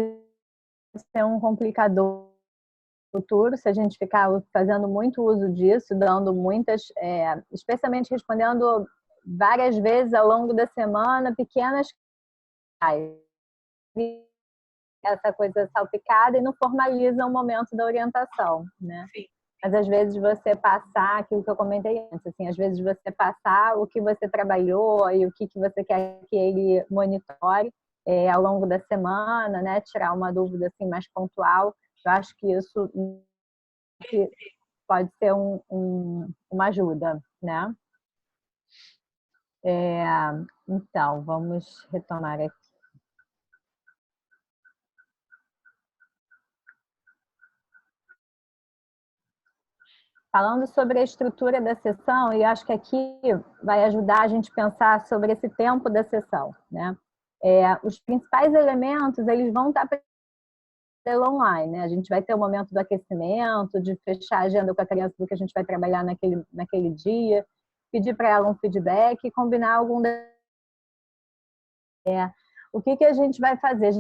isso é um complicador futuro, se a gente ficar fazendo muito uso disso, dando muitas, especialmente respondendo várias vezes ao longo da semana, pequenas essa coisa salpicada e não formaliza o momento da orientação, né? Sim. Mas às vezes você passar aquilo que eu comentei antes, assim, às vezes você passar o que você trabalhou e o que você quer que ele monitore ao longo da semana, né? Tirar uma dúvida assim mais pontual. Eu acho que isso pode ser uma ajuda, né? Então, vamos retomar aqui. Falando sobre a estrutura da sessão, e acho que aqui vai ajudar a gente a pensar sobre esse tempo da sessão, né? Os principais elementos, eles vão estar pelo online, né? A gente vai ter o momento do aquecimento, de fechar a agenda com a criança do que a gente vai trabalhar naquele dia, pedir para ela um feedback e combinar algum... O que a gente vai fazer?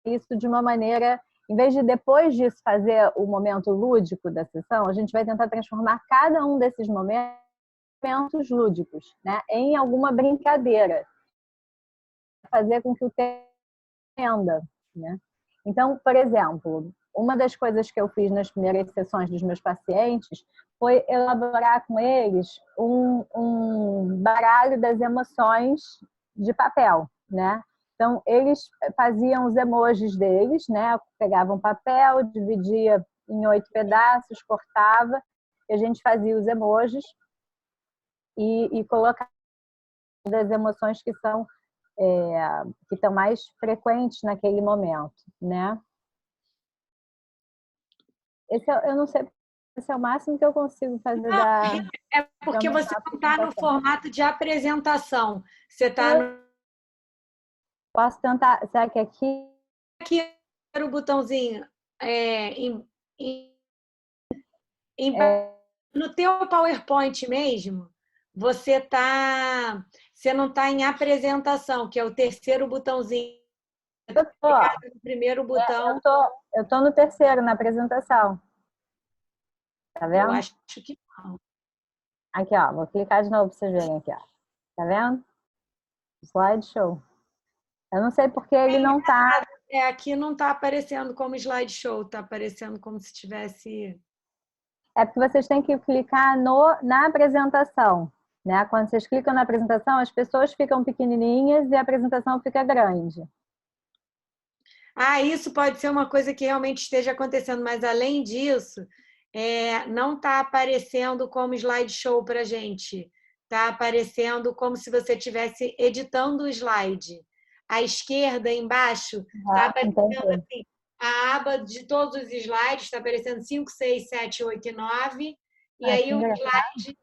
Isso de uma maneira... Em vez de depois disso fazer o momento lúdico da sessão, a gente vai tentar transformar cada um desses momentos lúdicos, né, em alguma brincadeira. Fazer com que o tempo renda, né? Então, por exemplo, uma das coisas que eu fiz nas primeiras sessões dos meus pacientes foi elaborar com eles um baralho das emoções de papel, né? Então, eles faziam os emojis deles, né? Pegavam papel, dividia em 8 pedaços, cortava, e a gente fazia os emojis e colocava as emoções que são que estão mais frequentes naquele momento, né? Eu não sei, esse é o máximo que eu consigo fazer. É porque você não está no formato de apresentação. Você está no... Posso tentar, será que aqui o botãozinho no teu PowerPoint mesmo, você não está em apresentação, que é o terceiro botãozinho. No primeiro botão. Eu estou no terceiro, na apresentação. Tá vendo? Eu acho que não. Aqui, ó, vou clicar de novo para vocês verem aqui, ó. Tá vendo? Slideshow. Eu não sei porque ele não tá... Aqui não está aparecendo como slideshow, está aparecendo como se tivesse... É porque vocês têm que clicar na apresentação, né? Quando vocês clicam na apresentação, as pessoas ficam pequenininhas e a apresentação fica grande. Isso pode ser uma coisa que realmente esteja acontecendo, mas além disso, não está aparecendo como slideshow para a gente. Está aparecendo como se você estivesse editando o slide. À esquerda, embaixo, está aparecendo assim, a aba de todos os slides, está aparecendo 5, 6, 7, 8 e 9. E aí o slide...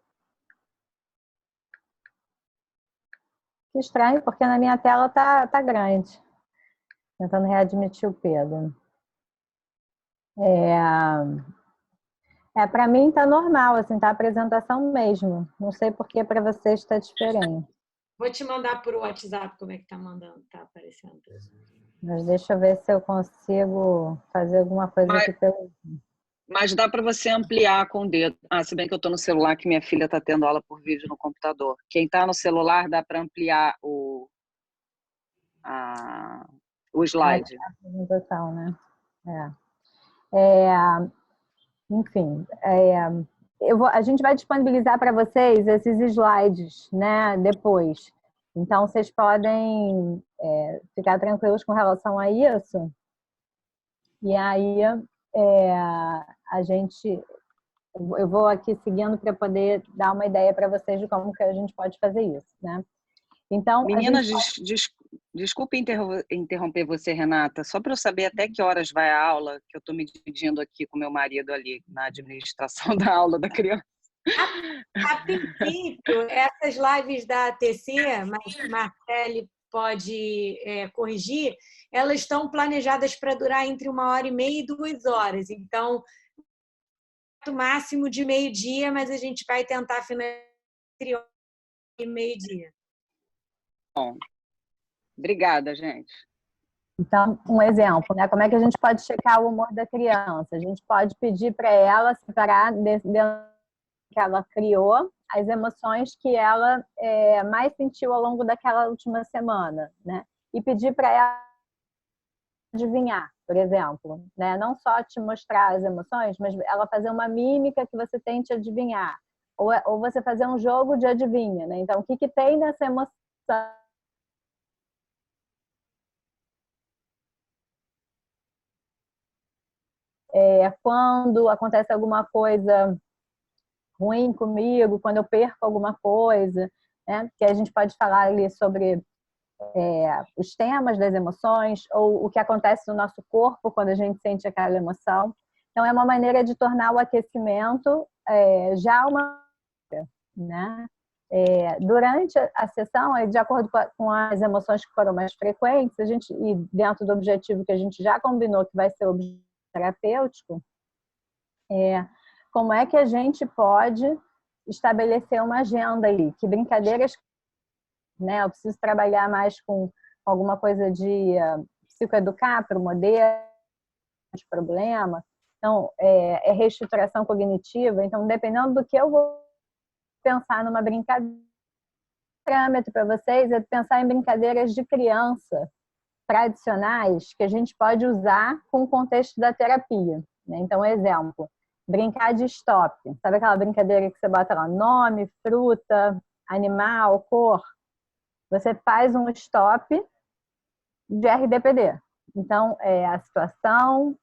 Que estranho, porque na minha tela tá grande. Tentando readmitir o Pedro. Para mim tá normal, assim, tá a apresentação mesmo. Não sei por que para vocês está diferente. Vou te mandar por WhatsApp como é que tá mandando, tá aparecendo. Mas deixa eu ver se eu consigo fazer alguma coisa aqui pelo... Mas dá para você ampliar com o dedo. Se bem que eu estou no celular, que minha filha está tendo aula por vídeo no computador. Quem está no celular dá para ampliar o slide. A apresentação, né? Enfim, a gente vai disponibilizar para vocês esses slides, né, depois. Então, vocês podem ficar tranquilos com relação a isso. E aí, eu vou aqui seguindo para poder dar uma ideia para vocês de como que a gente pode fazer isso, né? Então, meninas, desculpe interromper você, Renata, só para eu saber até que horas vai a aula, que eu estou me dividindo aqui com meu marido ali na administração da aula da criança. A princípio, essas lives da ATC, mas Marcele pode corrigir, elas estão planejadas para durar entre 1h30 e 2 horas. Então, o máximo de meio-dia, mas a gente vai tentar finalizar entre 1h e meio-dia. Bom, obrigada, gente. Então, um exemplo, né? Como é que a gente pode checar o humor da criança? A gente pode pedir para ela separar dentro que ela criou as emoções que ela mais sentiu ao longo daquela última semana, né? E pedir para ela adivinhar, por exemplo, né? Não só te mostrar as emoções, mas ela fazer uma mímica que você tente adivinhar, ou você fazer um jogo de adivinha, né? Então, o que tem nessa emoção? Quando acontece alguma coisa ruim comigo, quando eu perco alguma coisa, né? Que a gente pode falar ali sobre os temas das emoções ou o que acontece no nosso corpo quando a gente sente aquela emoção. Então, é uma maneira de tornar o aquecimento já uma... né? Durante a sessão, de acordo com as emoções que foram mais frequentes, e dentro do objetivo que a gente já combinou que vai ser o objetivo terapêutico, como é que a gente pode estabelecer uma agenda ali? Que brincadeiras, né? Eu preciso trabalhar mais com alguma coisa de psicoeducar para o modelo de problema. Então, é reestruturação cognitiva. Então, dependendo do que eu vou pensar numa brincadeira, parâmetro para vocês é pensar em brincadeiras de criança tradicionais que a gente pode usar com o contexto da terapia, né? Então, exemplo, brincar de stop. Sabe aquela brincadeira que você bota lá nome, fruta, animal, cor? Você faz um stop de RDPD. Então, a situação,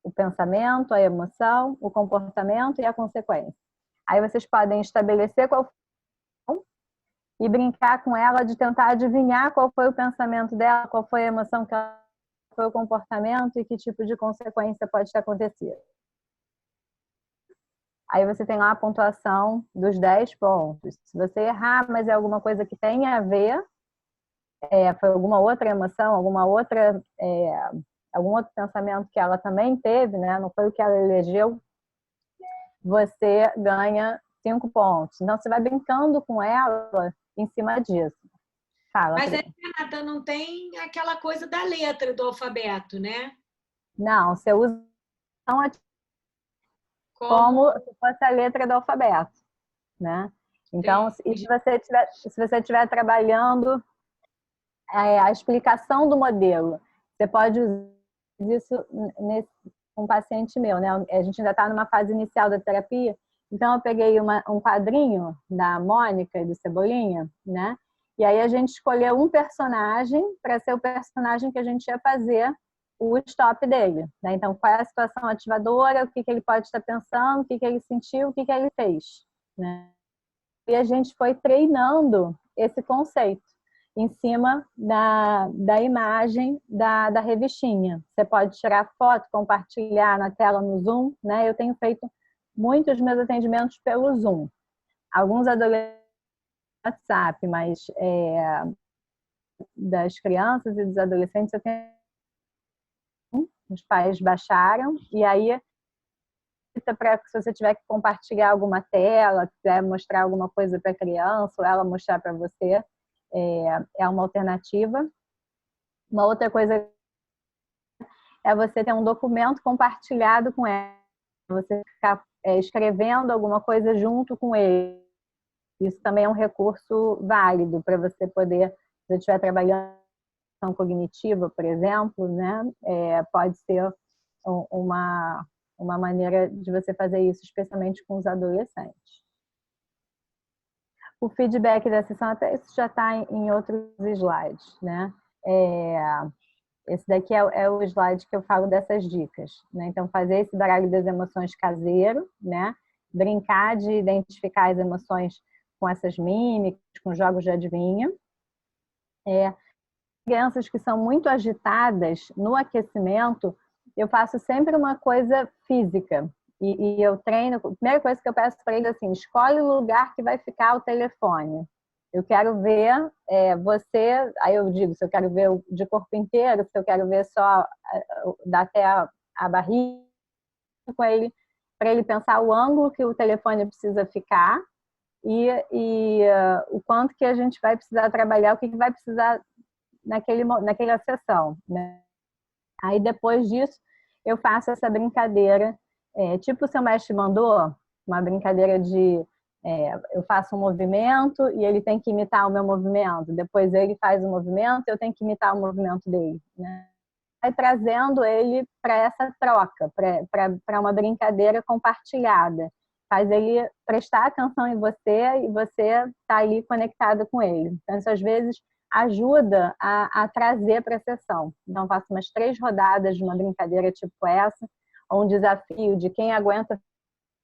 o pensamento, a emoção, o comportamento e a consequência. Aí vocês podem estabelecer qual foi e brincar com ela de tentar adivinhar qual foi o pensamento dela, qual foi a emoção que ela, qual foi o comportamento e que tipo de consequência pode ter acontecido. Aí você tem lá a pontuação dos 10 pontos. Se você errar, mas é alguma coisa que tenha a ver, foi alguma outra emoção, algum outro pensamento que ela também teve, né? Não foi o que ela elegeu, você ganha 5 pontos. Então, você vai brincando com ela em cima disso. Fala, mas aí, Renata, não tem aquela coisa da letra do alfabeto, né? Não, você usa como se fosse a letra do alfabeto, né? Então, se você estiver trabalhando a explicação do modelo, você pode usar isso com um paciente meu, né? A gente ainda está numa fase inicial da terapia, então eu peguei um quadrinho da Mônica e do Cebolinha, né? E aí a gente escolheu um personagem para ser o personagem que a gente ia fazer o stop dele, né? Então, qual é a situação ativadora, o que ele pode estar pensando, o que ele sentiu, o que ele fez, né? E a gente foi treinando esse conceito em cima da imagem da revistinha. Você pode tirar foto, compartilhar na tela no Zoom, né? Eu tenho feito muitos meus atendimentos pelo Zoom. Alguns adolescentes no WhatsApp, mas das crianças e dos adolescentes, os pais baixaram, e aí, para se você tiver que compartilhar alguma tela, quiser mostrar alguma coisa para a criança, ou ela mostrar para você, é uma alternativa. Uma outra coisa é você ter um documento compartilhado com ela, você ficar escrevendo alguma coisa junto com ele. Isso também é um recurso válido para você poder, se você estiver trabalhando em ação cognitiva, por exemplo, né? Pode ser uma maneira de você fazer isso, especialmente com os adolescentes. O feedback da sessão, até isso já está em outros slides, né? Esse daqui é o slide que eu falo dessas dicas, né? Então, fazer esse baralho das emoções caseiro, né? Brincar de identificar as emoções com essas mímicas, com jogos de adivinha. Crianças que são muito agitadas no aquecimento, eu faço sempre uma coisa física. E eu treino, a primeira coisa que eu peço para eles é assim, escolhe o lugar que vai ficar o telefone. Eu quero ver você, aí eu digo, se eu quero ver de corpo inteiro, se eu quero ver só até a barriga, com ele, para ele pensar o ângulo que o telefone precisa ficar e o quanto que a gente vai precisar trabalhar, o que vai precisar naquela sessão, né? Aí depois disso eu faço essa brincadeira, tipo o seu mestre mandou, uma brincadeira de eu faço um movimento e ele tem que imitar o meu movimento, depois ele faz o movimento e eu tenho que imitar o movimento dele, né? Vai trazendo ele para essa troca, para uma brincadeira compartilhada. Faz ele prestar atenção em você e você tá ali conectado com ele. Então, isso às vezes ajuda a trazer para a sessão. Então, faço umas 3 rodadas de uma brincadeira tipo essa, ou um desafio de quem aguenta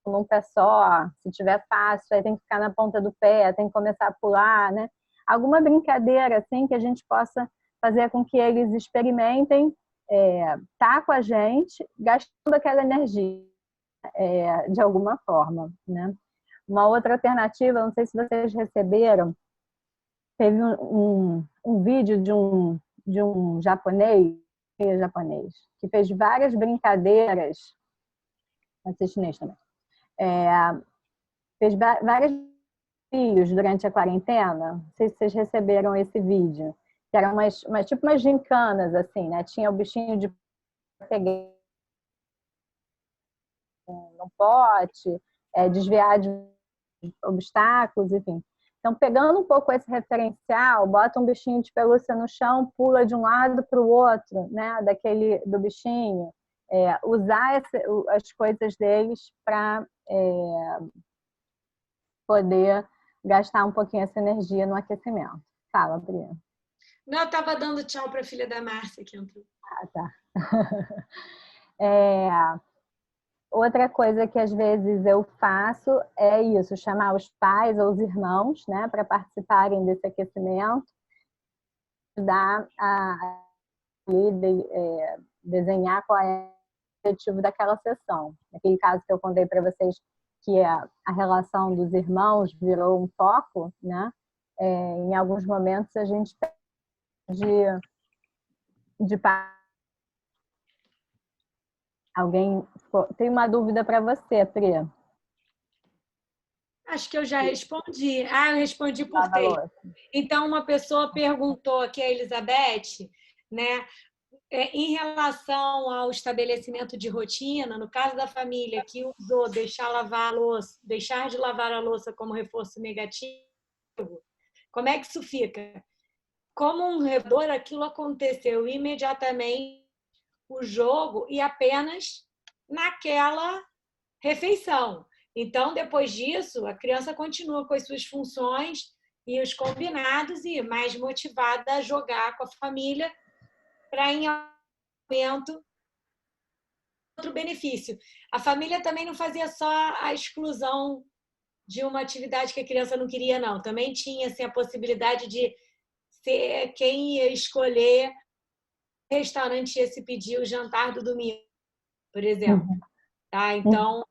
num pé só, se tiver fácil, aí tem que ficar na ponta do pé, tem que começar a pular, né? Alguma brincadeira assim que a gente possa fazer com que eles experimentem tá com a gente, gastando aquela energia de alguma forma, né? Uma outra alternativa, não sei se vocês receberam, teve um vídeo de um japonês, que fez várias brincadeiras, pode ser chinês também, fez vários desafios durante a quarentena. Não sei se vocês receberam esse vídeo, que eram tipo umas gincanas, assim, né? Tinha o bichinho de pegar no pote, desviar de obstáculos, enfim. Então, pegando um pouco esse referencial, bota um bichinho de pelúcia no chão, pula de um lado para o outro, né? Do bichinho. Usar as coisas deles para poder gastar um pouquinho essa energia no aquecimento. Fala, Bria. Não, eu estava dando tchau para a filha da Márcia que entrou. Ah, tá. Outra coisa que às vezes eu faço é isso, chamar os pais ou os irmãos, né, para participarem desse aquecimento, ajudar a desenhar qual é o objetivo daquela sessão. Naquele caso que eu contei para vocês, que a relação dos irmãos virou um foco, né? Em alguns momentos a gente de alguém tem uma dúvida para você, Pri? Acho que eu já respondi. Eu respondi por texto. Então, uma pessoa perguntou aqui, a Elizabeth, né? Em relação ao estabelecimento de rotina, no caso da família que usou deixar de lavar a louça como reforço negativo, como é que isso fica? Como um redor, aquilo aconteceu imediatamente o jogo e apenas naquela refeição. Então, depois disso, a criança continua com as suas funções e os combinados e mais motivada a jogar com a família para, em aumento, outro benefício. A família também não fazia só a exclusão de uma atividade que a criança não queria, não. Também tinha assim, a possibilidade de ser quem ia escolher o restaurante ia se pedir o jantar do domingo, por exemplo. Tá? Então,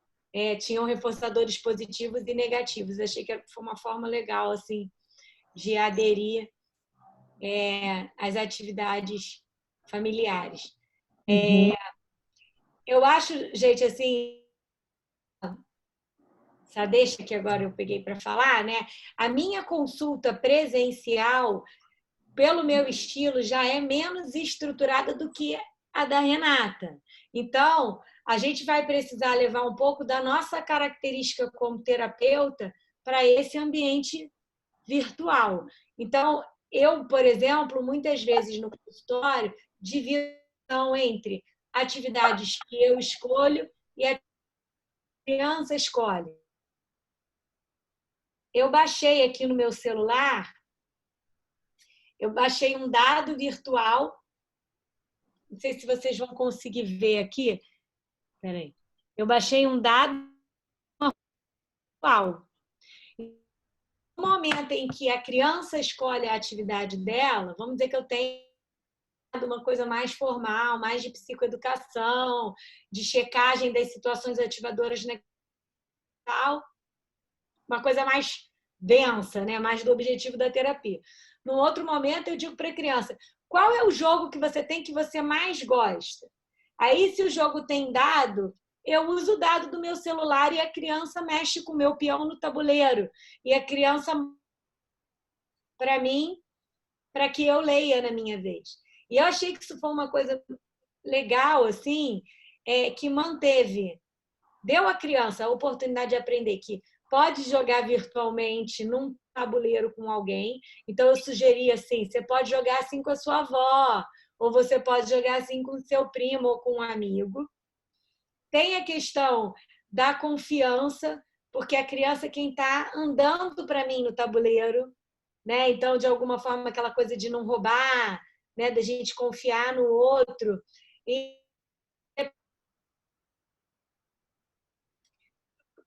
tinham reforçadores positivos e negativos. Achei que foi uma forma legal assim, de aderir as atividades familiares. Uhum. Eu acho, gente, assim, essa deixa que agora eu peguei para falar, né? A minha consulta presencial, pelo meu estilo, já é menos estruturada do que a da Renata. Então, a gente vai precisar levar um pouco da nossa característica como terapeuta para esse ambiente virtual. Então, eu, por exemplo, muitas vezes no consultório, divido entre atividades que eu escolho e a criança escolhe. Eu baixei aqui no meu celular, eu baixei um dado virtual, não sei se vocês vão conseguir ver aqui. Peraí. Eu baixei um dado virtual. No momento em que a criança escolhe a atividade dela, vamos dizer que eu tenho uma coisa mais formal, mais de psicoeducação, de checagem das situações ativadoras na uma coisa mais densa, né? Mais do objetivo da terapia. No outro momento, eu digo para a criança, qual é o jogo que você tem que você mais gosta? Aí, se o jogo tem dado, eu uso o dado do meu celular e a criança mexe com o meu peão no tabuleiro. E a criança, para mim, para que eu leia na minha vez. E eu achei que isso foi uma coisa legal, assim, que manteve, deu à criança a oportunidade de aprender que pode jogar virtualmente num tabuleiro com alguém. Então, eu sugeri assim, você pode jogar assim com a sua avó, ou você pode jogar assim com o seu primo ou com um amigo. Tem a questão da confiança, porque a criança é quem está andando para mim no tabuleiro, né? Então, de alguma forma, aquela coisa de não roubar, né? Da gente confiar no outro. E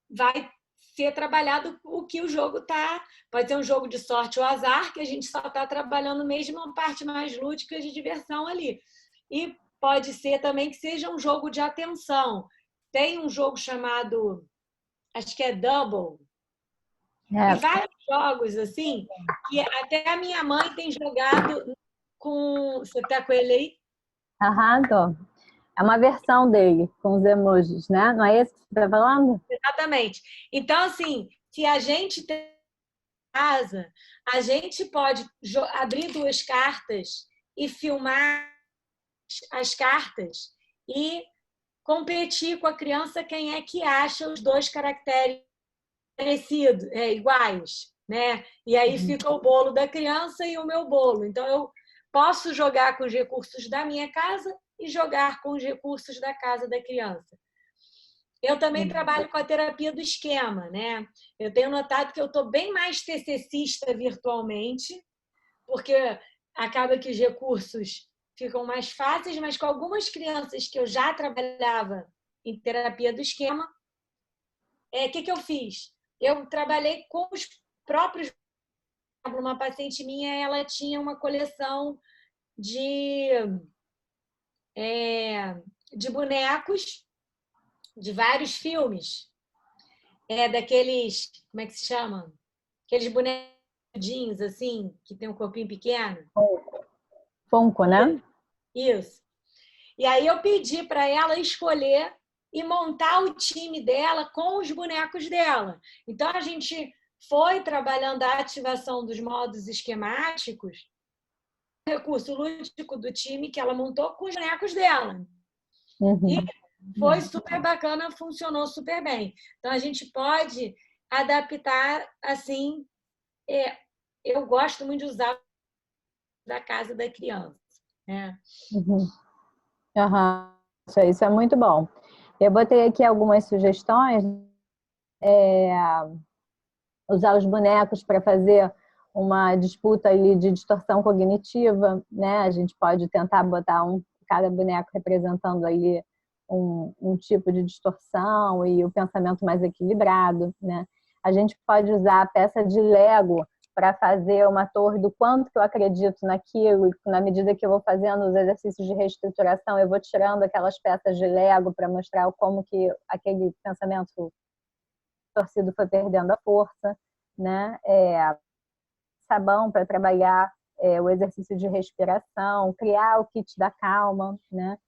vai ser trabalhado o que o jogo está. Pode ser um jogo de sorte ou azar, que a gente só está trabalhando mesmo uma parte mais lúdica de diversão ali. E pode ser também que seja um jogo de atenção. Tem um jogo chamado, acho que é Double, e vários jogos assim, que até a minha mãe tem jogado com... Você está com ele aí? Aham, tô. É uma versão dele, com os emojis, né? Não é esse que você está falando? Exatamente. Então, assim, se a gente tem casa, a gente pode abrir duas cartas e filmar as cartas e competir com a criança quem é que acha os dois caracteres parecidos, iguais, né? E aí fica o bolo da criança e o meu bolo. Então, eu posso jogar com os recursos da minha casa e jogar com os recursos da casa da criança. Eu também trabalho com a terapia do esquema, né? Eu tenho notado que eu estou bem mais TCCista virtualmente, porque acaba que os recursos ficam mais fáceis, mas com algumas crianças que eu já trabalhava em terapia do esquema, que eu fiz? Eu trabalhei com os próprios... Uma paciente minha, ela tinha uma coleção de, de bonecos de vários filmes, daqueles, como é que se chama? Aqueles bonequinhos assim, que tem um corpinho pequeno. Funko, né? Isso. E aí eu pedi para ela escolher e montar o time dela com os bonecos dela. Então a gente foi trabalhando a ativação dos modos esquemáticos, o recurso lúdico do time que ela montou com os bonecos dela. Uhum. E foi super bacana, funcionou super bem. Então a gente pode adaptar assim. Eu gosto muito de usar da casa da criança, né? Uhum. Uhum. Isso é muito bom. Eu botei aqui algumas sugestões. Usar os bonecos para fazer uma disputa ali de distorção cognitiva, né? A gente pode tentar botar cada boneco representando ali um tipo de distorção e o pensamento mais equilibrado, né? A gente pode usar a peça de Lego para fazer uma torre do quanto que eu acredito naquilo, e na medida que eu vou fazendo os exercícios de reestruturação, eu vou tirando aquelas peças de Lego para mostrar como que aquele pensamento torcido foi perdendo a força, né? Sabão para trabalhar o exercício de respiração, criar o kit da calma, né?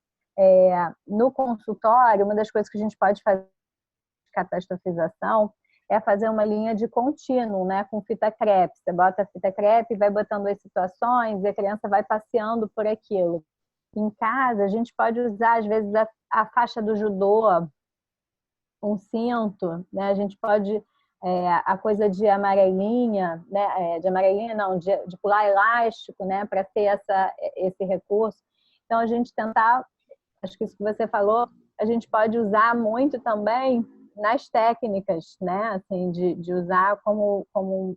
No consultório, uma das coisas que a gente pode fazer de catastrofização é fazer uma linha de contínuo, né, com fita crepe. Você bota a fita crepe, vai botando as situações e a criança vai passeando por aquilo. Em casa, a gente pode usar, às vezes, a faixa do judô, um cinto, né? A gente pode, a coisa de amarelinha, né? De amarelinha não, de pular elástico, né? Para ter esse recurso. Então, a gente tentar, acho que isso que você falou, a gente pode usar muito também nas técnicas, né? Assim, de usar como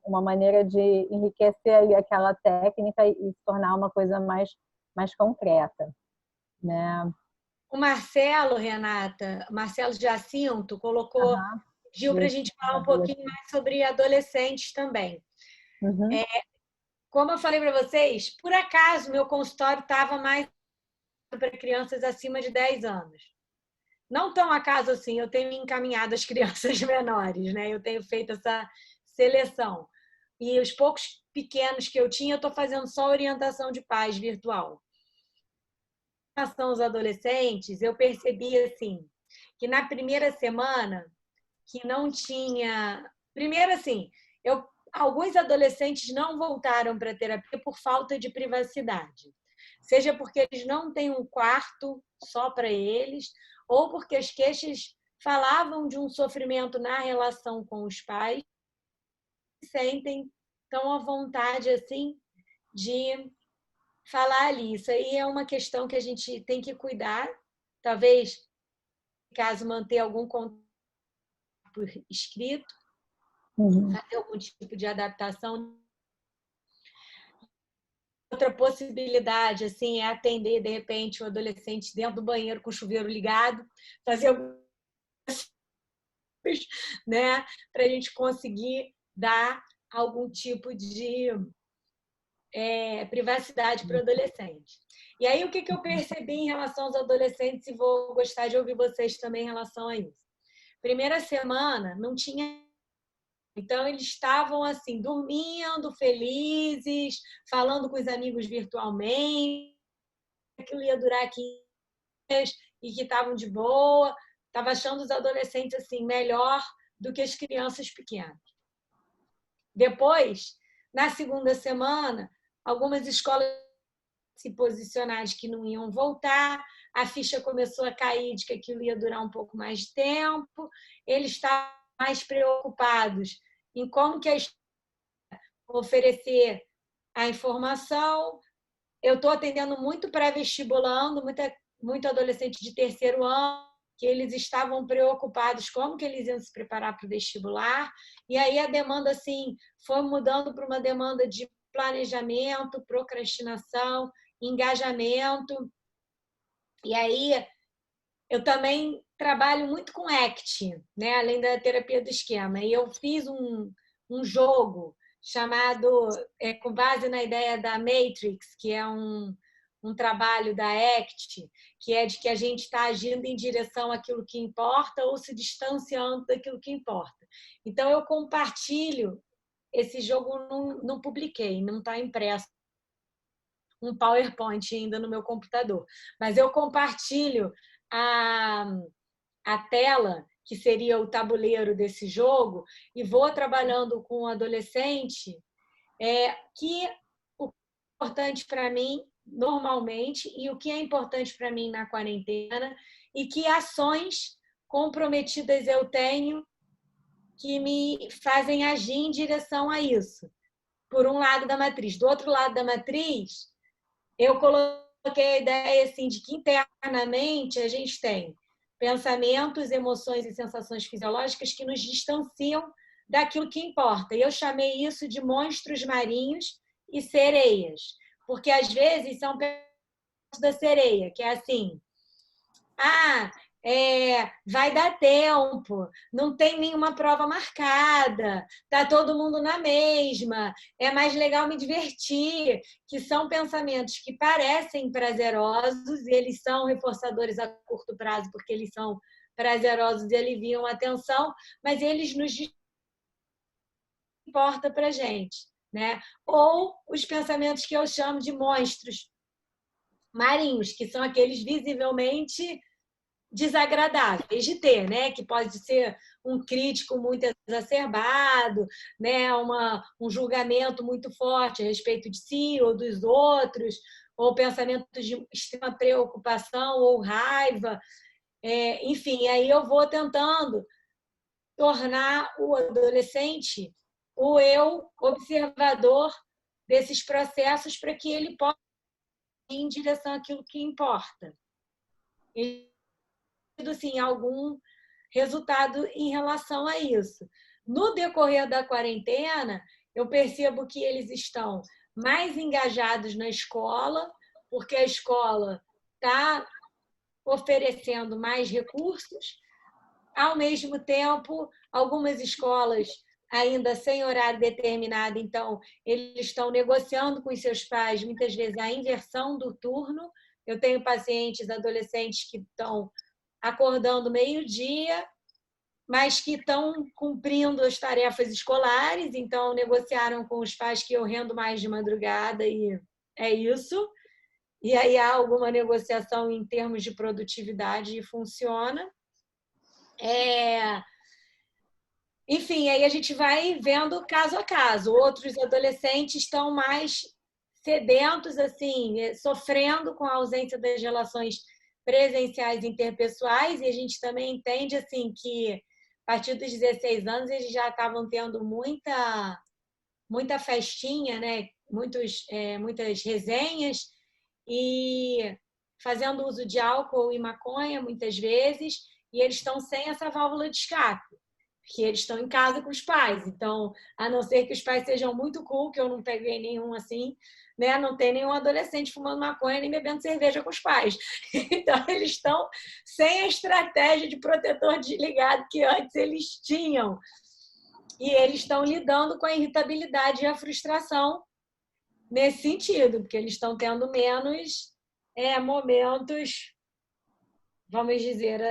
uma maneira de enriquecer ali aquela técnica e se tornar uma coisa mais concreta, né? O Marcelo, Renata, Marcelo Jacinto, colocou, pediu para a gente falar um pouquinho mais sobre adolescentes também. Uhum. Como eu falei para vocês, por acaso meu consultório estava mais para crianças acima de 10 anos. Não tão acaso assim, eu tenho encaminhado as crianças menores, né? Eu tenho feito essa seleção. E os poucos pequenos que eu tinha, eu estou fazendo só orientação de pais virtual. Em relação aos adolescentes, eu percebi assim, que na primeira semana, que não tinha... Primeiro assim, alguns adolescentes não voltaram para a terapia por falta de privacidade. Seja porque eles não têm um quarto só para eles, ou porque as queixas falavam de um sofrimento na relação com os pais, sentem tão à vontade assim de falar ali. Isso aí é uma questão que a gente tem que cuidar, talvez, caso manter algum contato por escrito, fazer algum tipo de adaptação. Outra possibilidade assim, é atender, de repente, o adolescente dentro do banheiro com o chuveiro ligado, fazer algumas, né, para a gente conseguir dar algum tipo de privacidade para o adolescente. E aí, o que eu percebi em relação aos adolescentes, e vou gostar de ouvir vocês também em relação a isso. Primeira semana, não tinha... Então, eles estavam assim, dormindo, felizes, falando com os amigos virtualmente, aquilo ia durar 15 dias e que estavam de boa. Estava achando os adolescentes assim melhor do que as crianças pequenas. Depois, na segunda semana, algumas escolas se posicionaram de que não iam voltar, a ficha começou a cair de que aquilo ia durar um pouco mais de tempo, eles estavam mais preocupados em como que a escola oferecer a informação. Eu estou atendendo muito pré-vestibulando, muito adolescente de terceiro ano, que eles estavam preocupados como que eles iam se preparar para o vestibular, e aí a demanda assim foi mudando para uma demanda de planejamento, procrastinação, engajamento. E aí eu também trabalho muito com ACT, né? Além da terapia do esquema. E eu fiz um jogo chamado, com base na ideia da Matrix, que é um trabalho da ACT, que é de que a gente está agindo em direção àquilo que importa ou se distanciando daquilo que importa. Então, eu compartilho esse jogo, não publiquei, não está impresso um PowerPoint ainda no meu computador, mas eu compartilho a tela, que seria o tabuleiro desse jogo, e vou trabalhando com o adolescente, que o que é importante para mim normalmente e o que é importante para mim na quarentena e que ações comprometidas eu tenho que me fazem agir em direção a isso. Por um lado da matriz. Do outro lado da matriz, eu coloquei a ideia assim, de que internamente a gente tem pensamentos, emoções e sensações fisiológicas que nos distanciam daquilo que importa. E eu chamei isso de monstros marinhos e sereias, porque às vezes são pensamentos da sereia, que é assim: vai dar tempo, não tem nenhuma prova marcada, está todo mundo na mesma, é mais legal me divertir, que são pensamentos que parecem prazerosos, e eles são reforçadores a curto prazo, porque eles são prazerosos e aliviam a tensão, mas eles nos importam para a gente, né? Ou os pensamentos que eu chamo de monstros marinhos, que são aqueles visivelmente desagradáveis de ter, né? Que pode ser um crítico muito exacerbado, né? Um julgamento muito forte a respeito de si ou dos outros, ou pensamentos de extrema preocupação ou raiva. Enfim, aí eu vou tentando tornar o adolescente o eu observador desses processos para que ele possa ir em direção àquilo que importa. E, assim, algum resultado em relação a isso. No decorrer da quarentena, eu percebo que eles estão mais engajados na escola, porque a escola está oferecendo mais recursos. Ao mesmo tempo, algumas escolas ainda sem horário determinado, então eles estão negociando com os seus pais, muitas vezes, a inversão do turno. Eu tenho pacientes adolescentes que estão acordando meio-dia, mas que estão cumprindo as tarefas escolares, então negociaram com os pais que eu rendo mais de madrugada e é isso. E aí há alguma negociação em termos de produtividade e funciona. Enfim, aí a gente vai vendo caso a caso. Outros adolescentes estão mais sedentos, assim, sofrendo com a ausência das relações presenciais interpessoais, e a gente também entende assim que a partir dos 16 anos eles já estavam tendo muita festinha, né? Muitas resenhas e fazendo uso de álcool e maconha muitas vezes, e eles estão sem essa válvula de escape, porque eles estão em casa com os pais. Então, a não ser que os pais sejam muito cool, que eu não peguei nenhum assim, né? Não tem nenhum adolescente fumando maconha nem bebendo cerveja com os pais. Então, eles estão sem a estratégia de protetor desligado que antes eles tinham. E eles estão lidando com a irritabilidade e a frustração nesse sentido, porque eles estão tendo menos momentos, vamos dizer,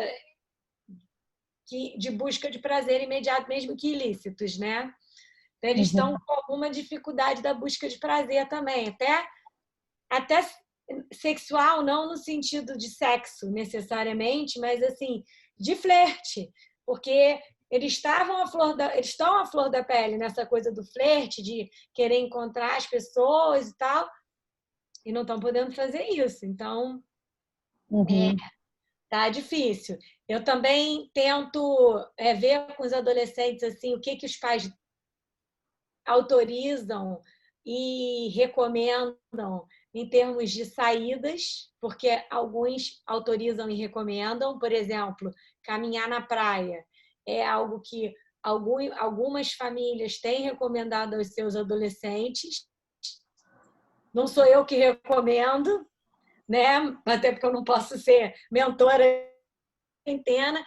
de busca de prazer imediato, mesmo que ilícitos, né? Então, eles estão com alguma dificuldade da busca de prazer também, até sexual, não no sentido de sexo necessariamente, mas assim, de flerte, porque eles estão à flor da pele nessa coisa do flerte, de querer encontrar as pessoas e tal, e não estão podendo fazer isso. Então, tá difícil. Eu também tento ver com os adolescentes assim o que os pais autorizam e recomendam em termos de saídas, porque alguns autorizam e recomendam. Por exemplo, caminhar na praia é algo que algumas famílias têm recomendado aos seus adolescentes. Não sou eu que recomendo, né? Até porque eu não posso ser mentora quarentena.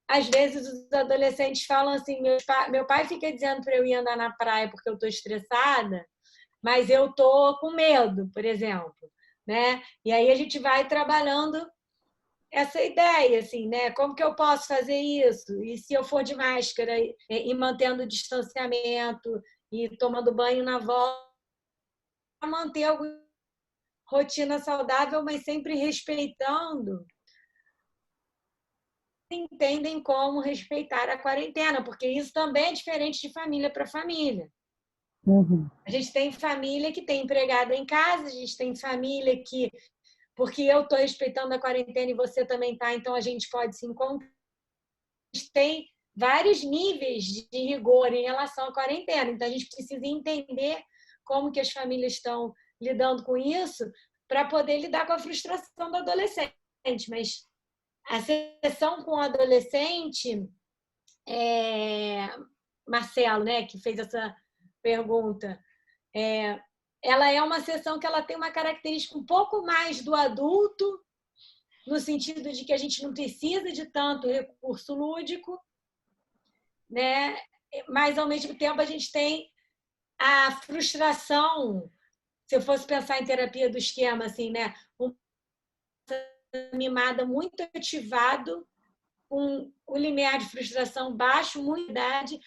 Às vezes os adolescentes falam assim, meu pai fica dizendo para eu ir andar na praia porque eu estou estressada, mas eu estou com medo, por exemplo, né? E aí a gente vai trabalhando essa ideia, assim, né? Como que eu posso fazer isso? E se eu for de máscara e mantendo o distanciamento e tomando banho na volta, manter alguma rotina saudável, mas sempre respeitando, entendem como respeitar a quarentena, porque isso também é diferente de família para família. A gente tem família que tem empregado em casa, a gente tem família que, porque eu estou respeitando a quarentena e você também está, então a gente pode se encontrar. A gente tem vários níveis de rigor em relação à quarentena, então a gente precisa entender como que as famílias estão lidando com isso para poder lidar com a frustração do adolescente. Mas a sessão com o adolescente, Marcelo, né, que fez essa pergunta, ela é uma sessão que ela tem uma característica um pouco mais do adulto, no sentido de que a gente não precisa de tanto recurso lúdico, né? Mas, ao mesmo tempo, a gente tem a frustração. Se eu fosse pensar em terapia do esquema, assim, né? Mimada muito ativado, com o limiar de frustração baixo, muita idade,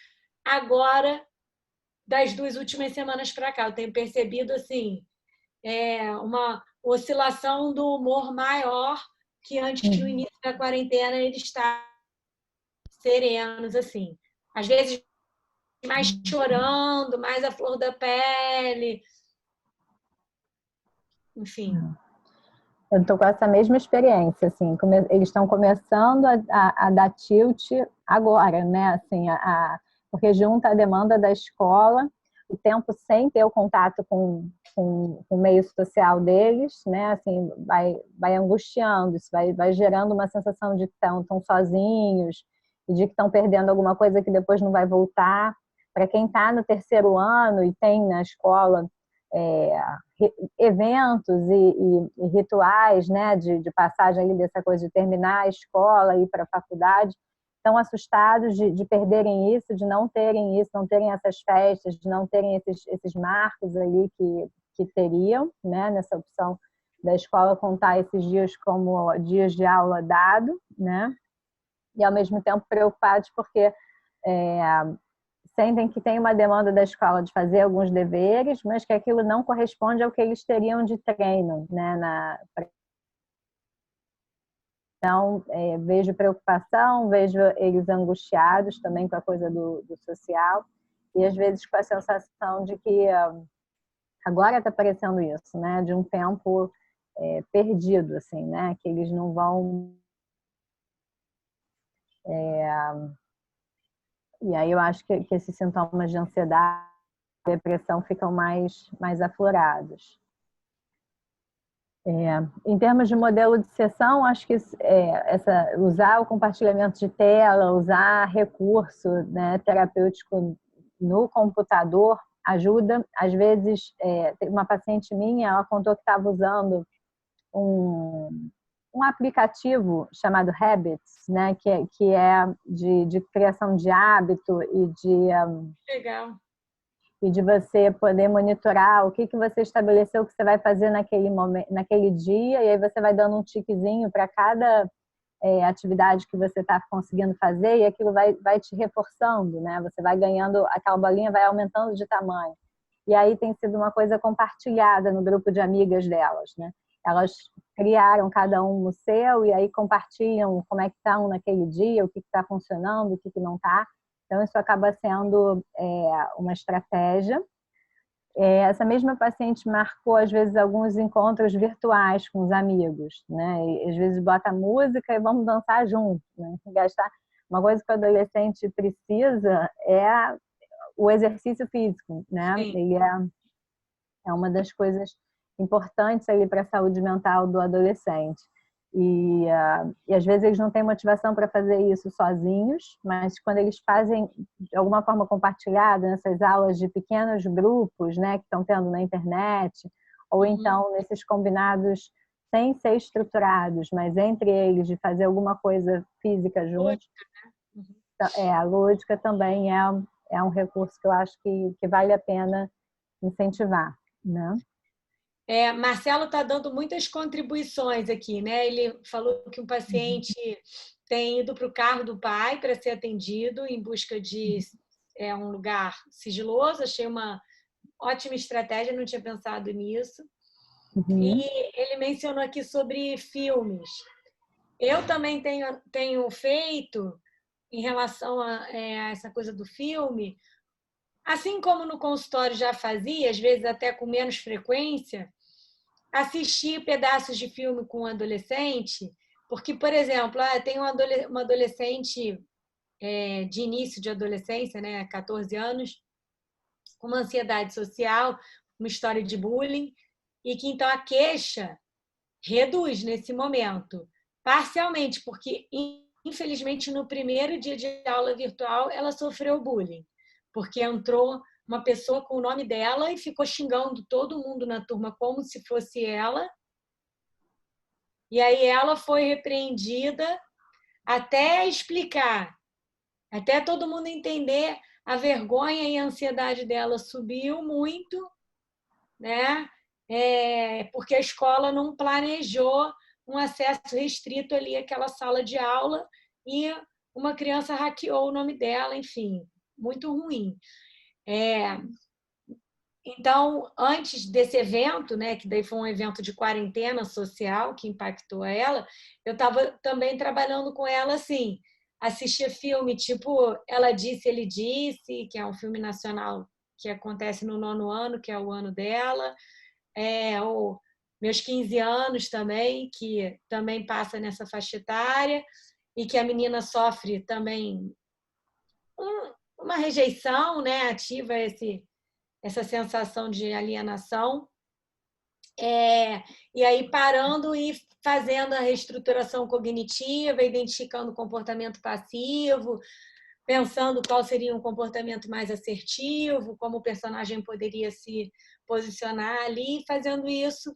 agora das 2 últimas semanas para cá. Eu tenho percebido assim, uma oscilação do humor maior que antes do início da quarentena eles estavam serenos, assim. Às vezes mais chorando, mais à flor da pele. Enfim. Eu estou com essa mesma experiência, assim, eles estão começando a dar tilt agora, né? Assim, porque junta a demanda da escola, o tempo sem ter o contato com o meio social deles, né? Assim, vai angustiando, isso vai gerando uma sensação de que estão sozinhos, e de que estão perdendo alguma coisa que depois não vai voltar. Para quem está no terceiro ano e tem na escola eventos e rituais, né, de passagem ali dessa coisa de terminar a escola e ir para a faculdade, estão assustados de perderem isso, de não terem isso, não terem essas festas, de não terem esses marcos ali que teriam, né, nessa opção da escola contar esses dias como dias de aula dado, né, e ao mesmo tempo preocupados porque sentem que tem uma demanda da escola de fazer alguns deveres, mas que aquilo não corresponde ao que eles teriam de treino, né? Então, vejo preocupação, vejo eles angustiados também com a coisa do social, e às vezes com a sensação de que agora está aparecendo isso, né? De um tempo perdido, assim, né? Que eles não vão... E aí eu acho que esses sintomas de ansiedade, depressão ficam mais aflorados. Em termos de modelo de sessão, acho que usar o compartilhamento de tela, usar recurso, né, terapêutico no computador ajuda. Às vezes, tem uma paciente minha, ela contou que estava usando um aplicativo chamado Habits, né, que é de criação de hábito Legal. E de você poder monitorar o que você estabeleceu que você vai fazer naquele momento, naquele dia, e aí você vai dando um tiquezinho para cada atividade que você está conseguindo fazer, e aquilo vai te reforçando, né? Você vai ganhando, aquela bolinha vai aumentando de tamanho. E aí tem sido uma coisa compartilhada no grupo de amigas delas, né? Elas criaram cada um o seu e aí compartilham como é que estão naquele dia, o que está funcionando, o que não está. Então, isso acaba sendo uma estratégia. Essa mesma paciente marcou, às vezes, alguns encontros virtuais com os amigos, né? E, às vezes, bota música e vamos dançar juntos, né? Gastar. Uma coisa que o adolescente precisa é o exercício físico, né? Sim. Ele é uma das coisas importantes ali para a saúde mental do adolescente. E às vezes eles não têm motivação para fazer isso sozinhos, mas quando eles fazem de alguma forma compartilhada nessas aulas de pequenos grupos, né, que estão tendo na internet, ou então nesses combinados sem ser estruturados, mas entre eles de fazer alguma coisa física juntos, a lúdica também é um recurso que eu acho que vale a pena incentivar, né? Marcelo está dando muitas contribuições aqui, né? Ele falou que um paciente tem ido para o carro do pai para ser atendido em busca de um lugar sigiloso. Achei uma ótima estratégia, não tinha pensado nisso. E ele mencionou aqui sobre filmes. Eu também tenho feito, em relação a essa coisa do filme, assim como no consultório já fazia, às vezes até com menos frequência, assistir pedaços de filme com um adolescente, porque, por exemplo, tem uma adolescente de início de adolescência, né, 14 anos, com uma ansiedade social, uma história de bullying, e que então a queixa reduz nesse momento, parcialmente, porque, infelizmente, no primeiro dia de aula virtual, ela sofreu bullying, porque entrou uma pessoa com o nome dela e ficou xingando todo mundo na turma como se fosse ela. E aí ela foi repreendida até explicar, até todo mundo entender. A vergonha e a ansiedade dela subiu muito, né? Porque a escola não planejou um acesso restrito ali àquela sala de aula e uma criança hackeou o nome dela, enfim, muito ruim. Então, antes desse evento, né, que daí foi um evento de quarentena social que impactou ela, eu estava também trabalhando com ela assim, assistia filme tipo Ela Disse, Ele Disse, que é um filme nacional que acontece no 9º ano, que é o ano dela, ou Meus 15 Anos também, que também passa nessa faixa etária, e que a menina sofre também uma rejeição, né, ativa essa sensação de alienação, e aí parando e fazendo a reestruturação cognitiva, identificando o comportamento passivo, pensando qual seria um comportamento mais assertivo, como o personagem poderia se posicionar ali, fazendo isso,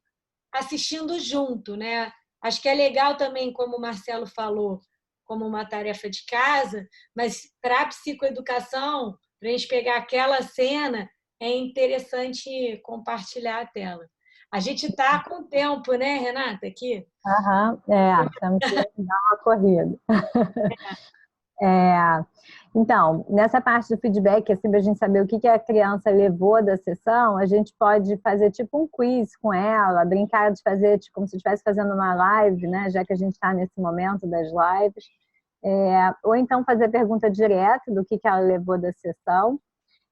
assistindo junto, né? Acho que é legal também, como o Marcelo falou, como uma tarefa de casa, mas para a psicoeducação, para a gente pegar aquela cena, é interessante compartilhar a tela. A gente está com tempo, né, Renata, aqui? Temos que dar uma corrida. Então, nessa parte do feedback, assim, para a gente saber o que a criança levou da sessão, a gente pode fazer tipo um quiz com ela, brincar de fazer tipo, como se estivesse fazendo uma live, né? Já que a gente está nesse momento das lives. Ou então fazer pergunta direta do que ela levou da sessão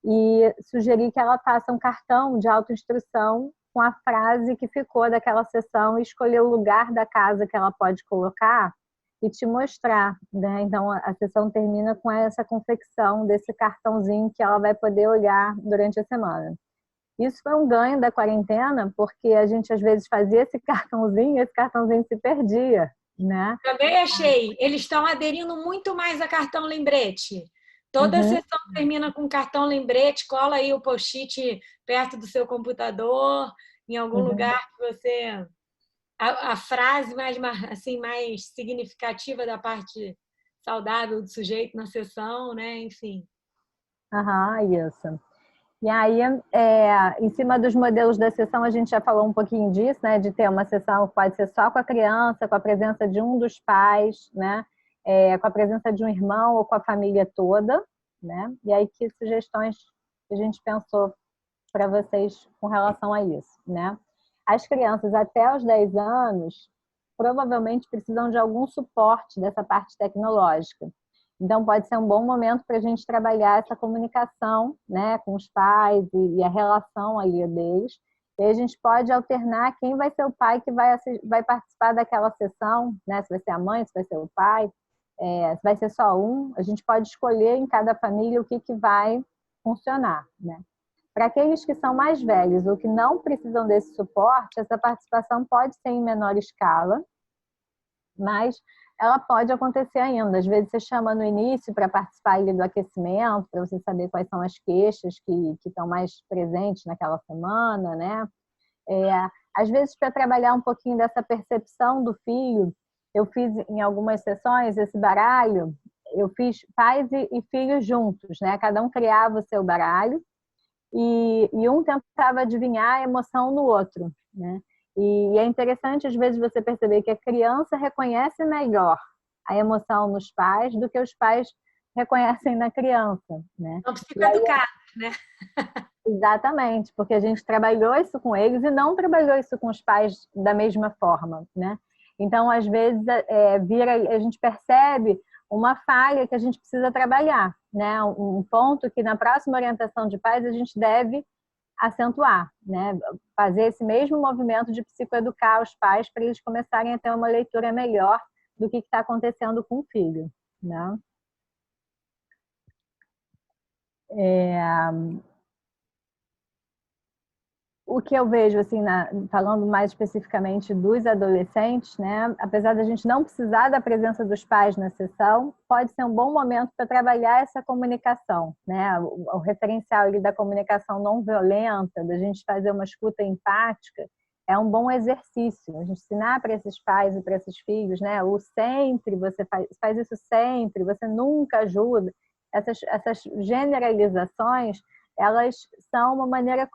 e sugerir que ela faça um cartão de autoinstrução com a frase que ficou daquela sessão e escolher o lugar da casa que ela pode colocar e te mostrar, né? Então, a sessão termina com essa confecção desse cartãozinho que ela vai poder olhar durante a semana. Isso foi um ganho da quarentena, porque a gente às vezes fazia esse cartãozinho se perdia, né? Também achei. Eles estão aderindo muito mais a cartão lembrete. Toda sessão termina com cartão lembrete, cola aí o post-it perto do seu computador, em algum lugar que você... A frase mais, assim, mais significativa da parte saudável do sujeito na sessão, né? Enfim. Isso. E aí, em cima dos modelos da sessão, a gente já falou um pouquinho disso, né? De ter uma sessão que pode ser só com a criança, com a presença de um dos pais, né? Com a presença de um irmão ou com a família toda, né? E aí, que sugestões a gente pensou para vocês com relação a isso, né? As crianças até os 10 anos provavelmente precisam de algum suporte dessa parte tecnológica. Então, pode ser um bom momento para a gente trabalhar essa comunicação, né, com os pais e a relação ali deles. E aí a gente pode alternar quem vai ser o pai que vai participar daquela sessão, né? Se vai ser a mãe, se vai ser o pai, se vai ser só um. A gente pode escolher em cada família o que vai funcionar, né? Para aqueles que são mais velhos ou que não precisam desse suporte, essa participação pode ser em menor escala, mas ela pode acontecer ainda. Às vezes você chama no início para participar ali do aquecimento, para você saber quais são as queixas que estão mais presentes naquela semana, né? Às vezes, para trabalhar um pouquinho dessa percepção do filho, eu fiz em algumas sessões esse baralho, eu fiz pais e filhos juntos, né? Cada um criava o seu baralho, e um tentava adivinhar a emoção no outro, né? E é interessante, às vezes, você perceber que a criança reconhece melhor a emoção nos pais do que os pais reconhecem na criança, né? São psicoeducados, né? Exatamente, porque a gente trabalhou isso com eles e não trabalhou isso com os pais da mesma forma, né? Então, às vezes, a gente percebe uma falha que a gente precisa trabalhar, né? Um ponto que na próxima orientação de pais a gente deve acentuar, né? Fazer esse mesmo movimento de psicoeducar os pais para eles começarem a ter uma leitura melhor do que está acontecendo com o filho, né? O que eu vejo, assim, falando mais especificamente dos adolescentes, né? Apesar da gente não precisar da presença dos pais na sessão, pode ser um bom momento para trabalhar essa comunicação, né? O referencial ali da comunicação não violenta, da gente fazer uma escuta empática, é um bom exercício. A gente ensinar para esses pais e para esses filhos, né? O sempre, você faz isso sempre, você nunca ajuda. Essas generalizações, elas são uma maneira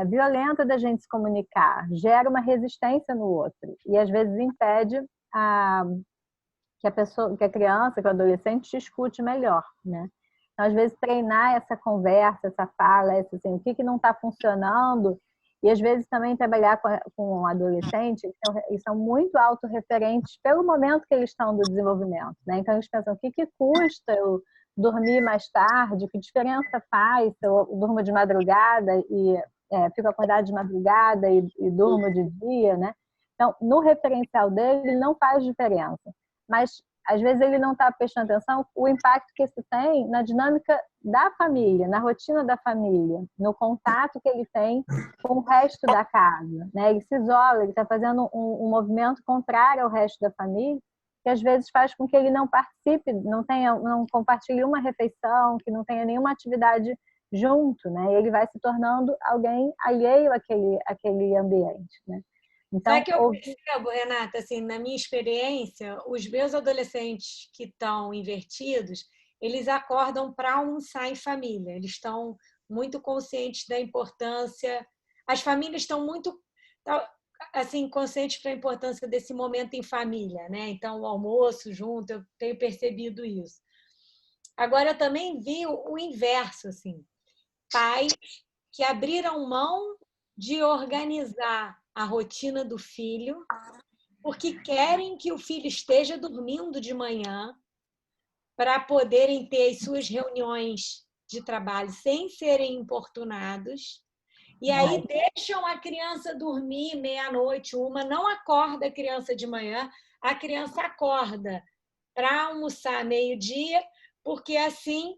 violenta da gente se comunicar, gera uma resistência no outro e às vezes impede que a criança, que o adolescente te escute melhor, né? Então, às vezes, treinar essa conversa, essa fala, essa, assim, o que não está funcionando, e às vezes também trabalhar com um adolescente, eles são muito autorreferentes pelo momento que eles estão do desenvolvimento, né? Então, eles pensam, o que custa eu dormir mais tarde? Que diferença faz se eu durmo de madrugada e fico acordada de madrugada e durmo de dia, né? Então, no referencial dele, não faz diferença. Mas, às vezes, ele não está prestando atenção o impacto que isso tem na dinâmica da família, na rotina da família, no contato que ele tem com o resto da casa, né? Ele se isola, ele está fazendo um movimento contrário ao resto da família, que às vezes faz com que ele não participe, não compartilhe uma refeição, que não tenha nenhuma atividade junto, né? E ele vai se tornando alguém alheio àquele ambiente, né? Então, sabe que eu percebo, Renata, assim, na minha experiência, os meus adolescentes que estão invertidos, eles acordam para almoçar em família, eles estão muito conscientes da importância, as famílias estão muito assim, conscientes da importância desse momento em família, né? Então, o almoço junto, eu tenho percebido isso. Agora, eu também vi o inverso, assim, pais que abriram mão de organizar a rotina do filho, porque querem que o filho esteja dormindo de manhã para poderem ter as suas reuniões de trabalho sem serem importunados. E aí deixam a criança dormir meia-noite, não acorda a criança de manhã, a criança acorda para almoçar meio-dia, porque assim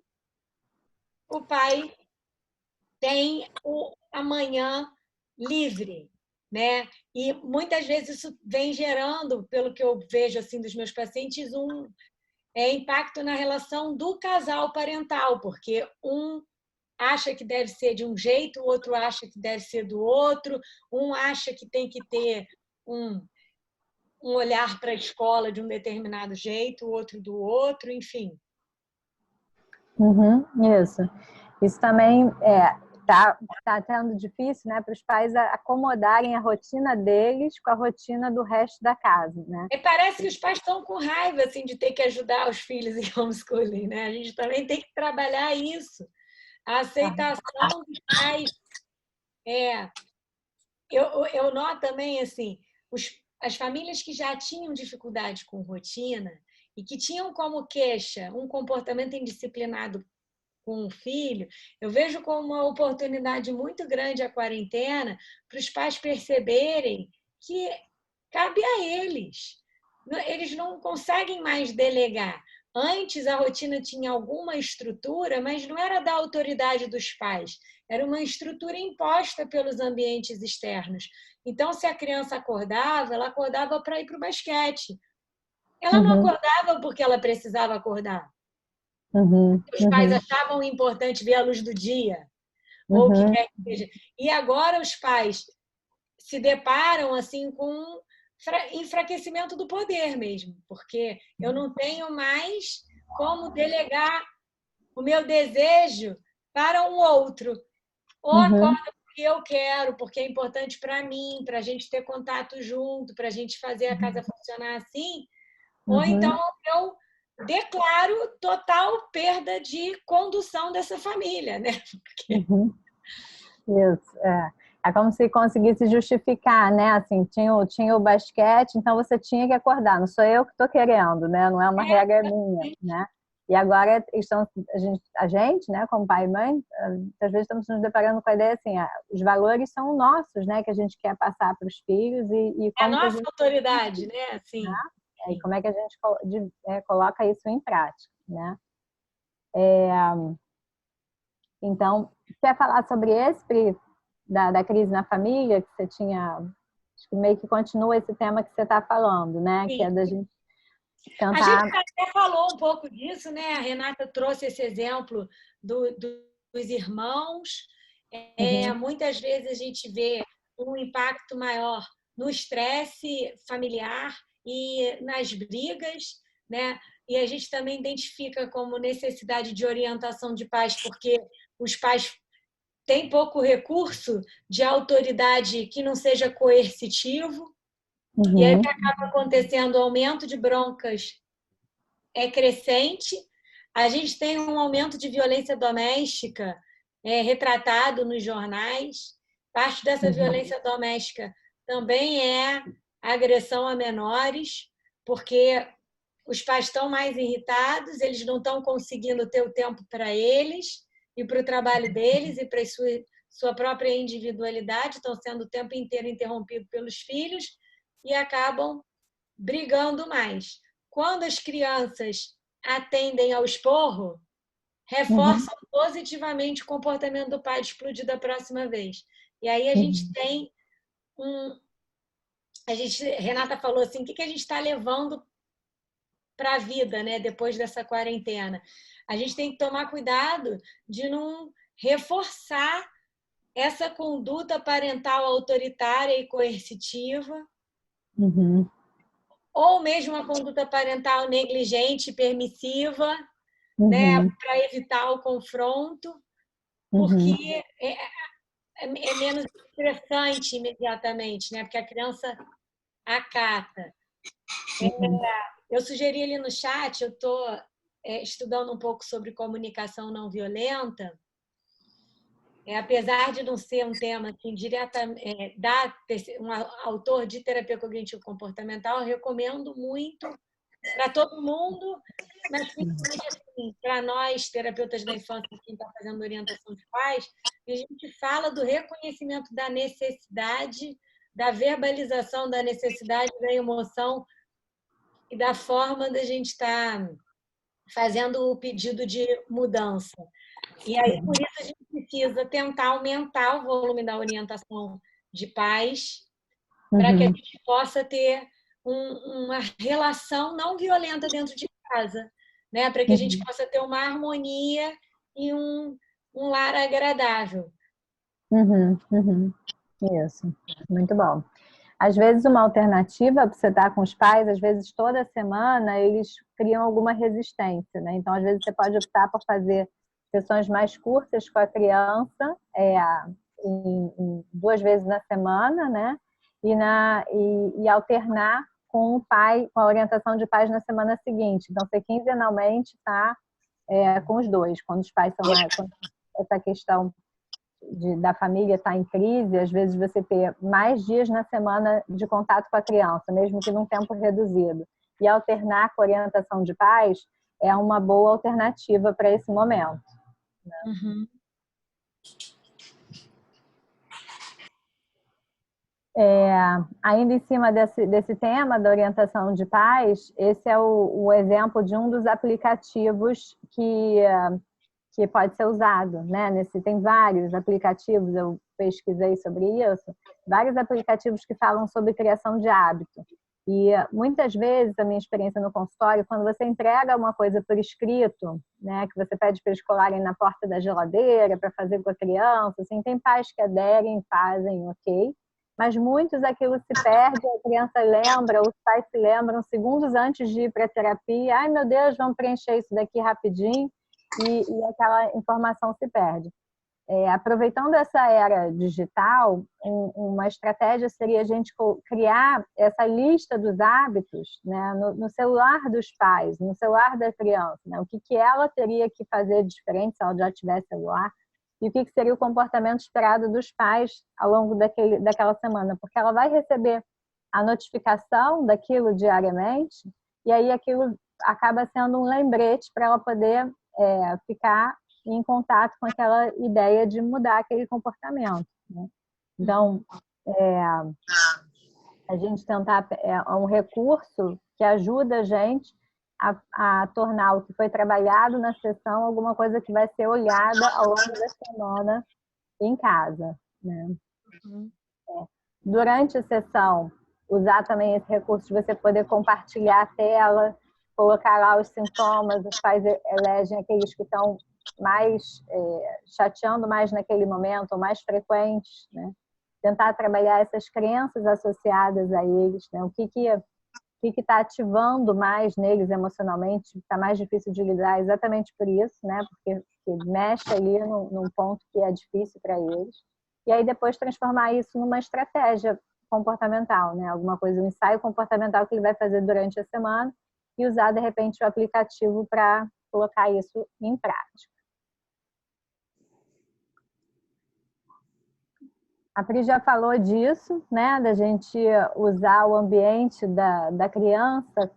o pai tem a manhã livre, né? E muitas vezes isso vem gerando, pelo que eu vejo assim dos meus pacientes, impacto na relação do casal parental, porque um acha que deve ser de um jeito, o outro acha que deve ser do outro, um acha que tem que ter um olhar para a escola de um determinado jeito, o outro do outro, enfim. Isso. Isso também tá tendo difícil, né, para os pais acomodarem a rotina deles com a rotina do resto da casa, né? Parece que os pais estão com raiva assim de ter que ajudar os filhos em homeschooling, né? A gente também tem que trabalhar isso. A aceitação dos pais. Eu noto também assim, as famílias que já tinham dificuldade com rotina e que tinham como queixa um comportamento indisciplinado com o filho, eu vejo como uma oportunidade muito grande a quarentena para os pais perceberem que cabe a eles. Eles não conseguem mais delegar. Antes a rotina tinha alguma estrutura, mas não era da autoridade dos pais, era uma estrutura imposta pelos ambientes externos. Então, se a criança acordava, ela acordava para ir para o basquete. Ela não acordava porque ela precisava acordar. Os pais achavam importante ver a luz do dia, ou o que quer que seja. E agora os pais se deparam assim com enfraquecimento do poder mesmo, porque eu não tenho mais como delegar o meu desejo para um outro. Ou acorda porque eu quero, porque é importante para mim, para a gente ter contato junto, para a gente fazer a casa funcionar assim, ou então eu declaro total perda de condução dessa família, né? Porque... Isso, é como se conseguisse justificar, né? Assim, tinha o basquete, então você tinha que acordar. Não sou eu que estou querendo, né? Não é uma regra minha, né? E agora a gente, né, como pai e mãe, às vezes estamos nos deparando com a ideia assim, os valores são nossos, né? Que a gente quer passar para os filhos e como a nossa autoridade, né? Assim. E como é que a gente coloca isso em prática, né? Então, quer falar sobre esse, Pri, da crise na família, que você tinha... Acho que meio que continua esse tema que você está falando, né? Sim. Que é da gente tentar... A gente até falou um pouco disso, né? A Renata trouxe esse exemplo dos irmãos. Muitas vezes a gente vê um impacto maior no estresse familiar e nas brigas, né? E a gente também identifica como necessidade de orientação de pais, porque os pais têm pouco recurso de autoridade que não seja coercitivo. E aí acaba acontecendo o aumento de broncas crescente, A gente tem um aumento de violência doméstica retratado nos jornais. Parte dessa violência doméstica também é agressão a menores, porque os pais estão mais irritados, eles não estão conseguindo ter o tempo para eles e para o trabalho deles e para a sua própria individualidade, estão sendo o tempo inteiro interrompidos pelos filhos e acabam brigando mais. Quando as crianças atendem ao esporro, reforçam positivamente o comportamento do pai de explodir da próxima vez. E aí a gente tem Renata falou assim, o que a gente está levando para a vida, né, depois dessa quarentena? A gente tem que tomar cuidado de não reforçar essa conduta parental autoritária e coercitiva, ou mesmo a conduta parental negligente e permissiva, né, para evitar o confronto, porque é menos estressante imediatamente, né, porque a criança acata. Eu sugeri ali no chat, eu estou estudando um pouco sobre comunicação não violenta, apesar de não ser um tema assim, um autor de terapia cognitivo-comportamental, eu recomendo muito para todo mundo, mas principalmente assim, para nós, terapeutas da infância, quem está fazendo orientação de pais, a gente fala do reconhecimento da necessidade, da verbalização da necessidade, da emoção e da forma da gente estar fazendo o pedido de mudança. E aí, por isso, a gente precisa tentar aumentar o volume da orientação de pais para que a gente possa ter uma relação não violenta dentro de casa, né? Para que a gente possa ter uma harmonia e um lar agradável. Isso, muito bom. Às vezes uma alternativa para você estar com os pais, às vezes toda semana eles criam alguma resistência, né? Então, às vezes você pode optar por fazer sessões mais curtas com a criança, em 2 vezes na semana, né? E alternar com o pai, com a orientação de pais na semana seguinte. Então, você quinzenalmente está com os dois. Quando os pais são mais, quando essa questão da família estar em crise, às vezes você ter mais dias na semana de contato com a criança, mesmo que num tempo reduzido. E alternar com a orientação de pais é uma boa alternativa para esse momento. Né? Ainda em cima desse tema da orientação de pais, esse é o exemplo de um dos aplicativos que pode ser usado, né? Tem vários aplicativos, eu pesquisei sobre isso, vários aplicativos que falam sobre criação de hábito. E muitas vezes, a minha experiência no consultório, quando você entrega uma coisa por escrito, né, que você pede para eles colarem na porta da geladeira para fazer com a criança, assim, tem pais que aderem, fazem, ok, mas muitos aquilo se perde, a criança lembra, os pais se lembram segundos antes de ir para a terapia, ai meu Deus, vamos preencher isso daqui rapidinho, e aquela informação se perde. Aproveitando essa era digital, uma estratégia seria a gente criar essa lista dos hábitos, né, no celular dos pais, no celular da criança, né, o que ela teria que fazer diferente se ela já tivesse celular, e o que seria o comportamento esperado dos pais ao longo daquela semana, porque ela vai receber a notificação daquilo diariamente, e aí aquilo acaba sendo um lembrete para ela poder ficar em contato com aquela ideia de mudar aquele comportamento. Né? Então, a gente tentar um recurso que ajuda a gente a tornar o que foi trabalhado na sessão alguma coisa que vai ser olhada ao longo da semana em casa. Né? Durante a sessão, usar também esse recurso de você poder compartilhar a tela, colocar lá os sintomas, os pais elegem aqueles que estão mais chateando mais naquele momento, ou mais frequentes, né? Tentar trabalhar essas crenças associadas a eles, né? O que está ativando mais neles emocionalmente, está mais difícil de lidar exatamente por isso, né? Porque mexe ali num ponto que é difícil para eles. E aí depois transformar isso numa estratégia comportamental, né? Alguma coisa, um ensaio comportamental que ele vai fazer durante a semana e usar, de repente, o aplicativo para colocar isso em prática. A Pri já falou disso, né, da gente usar o ambiente da criança,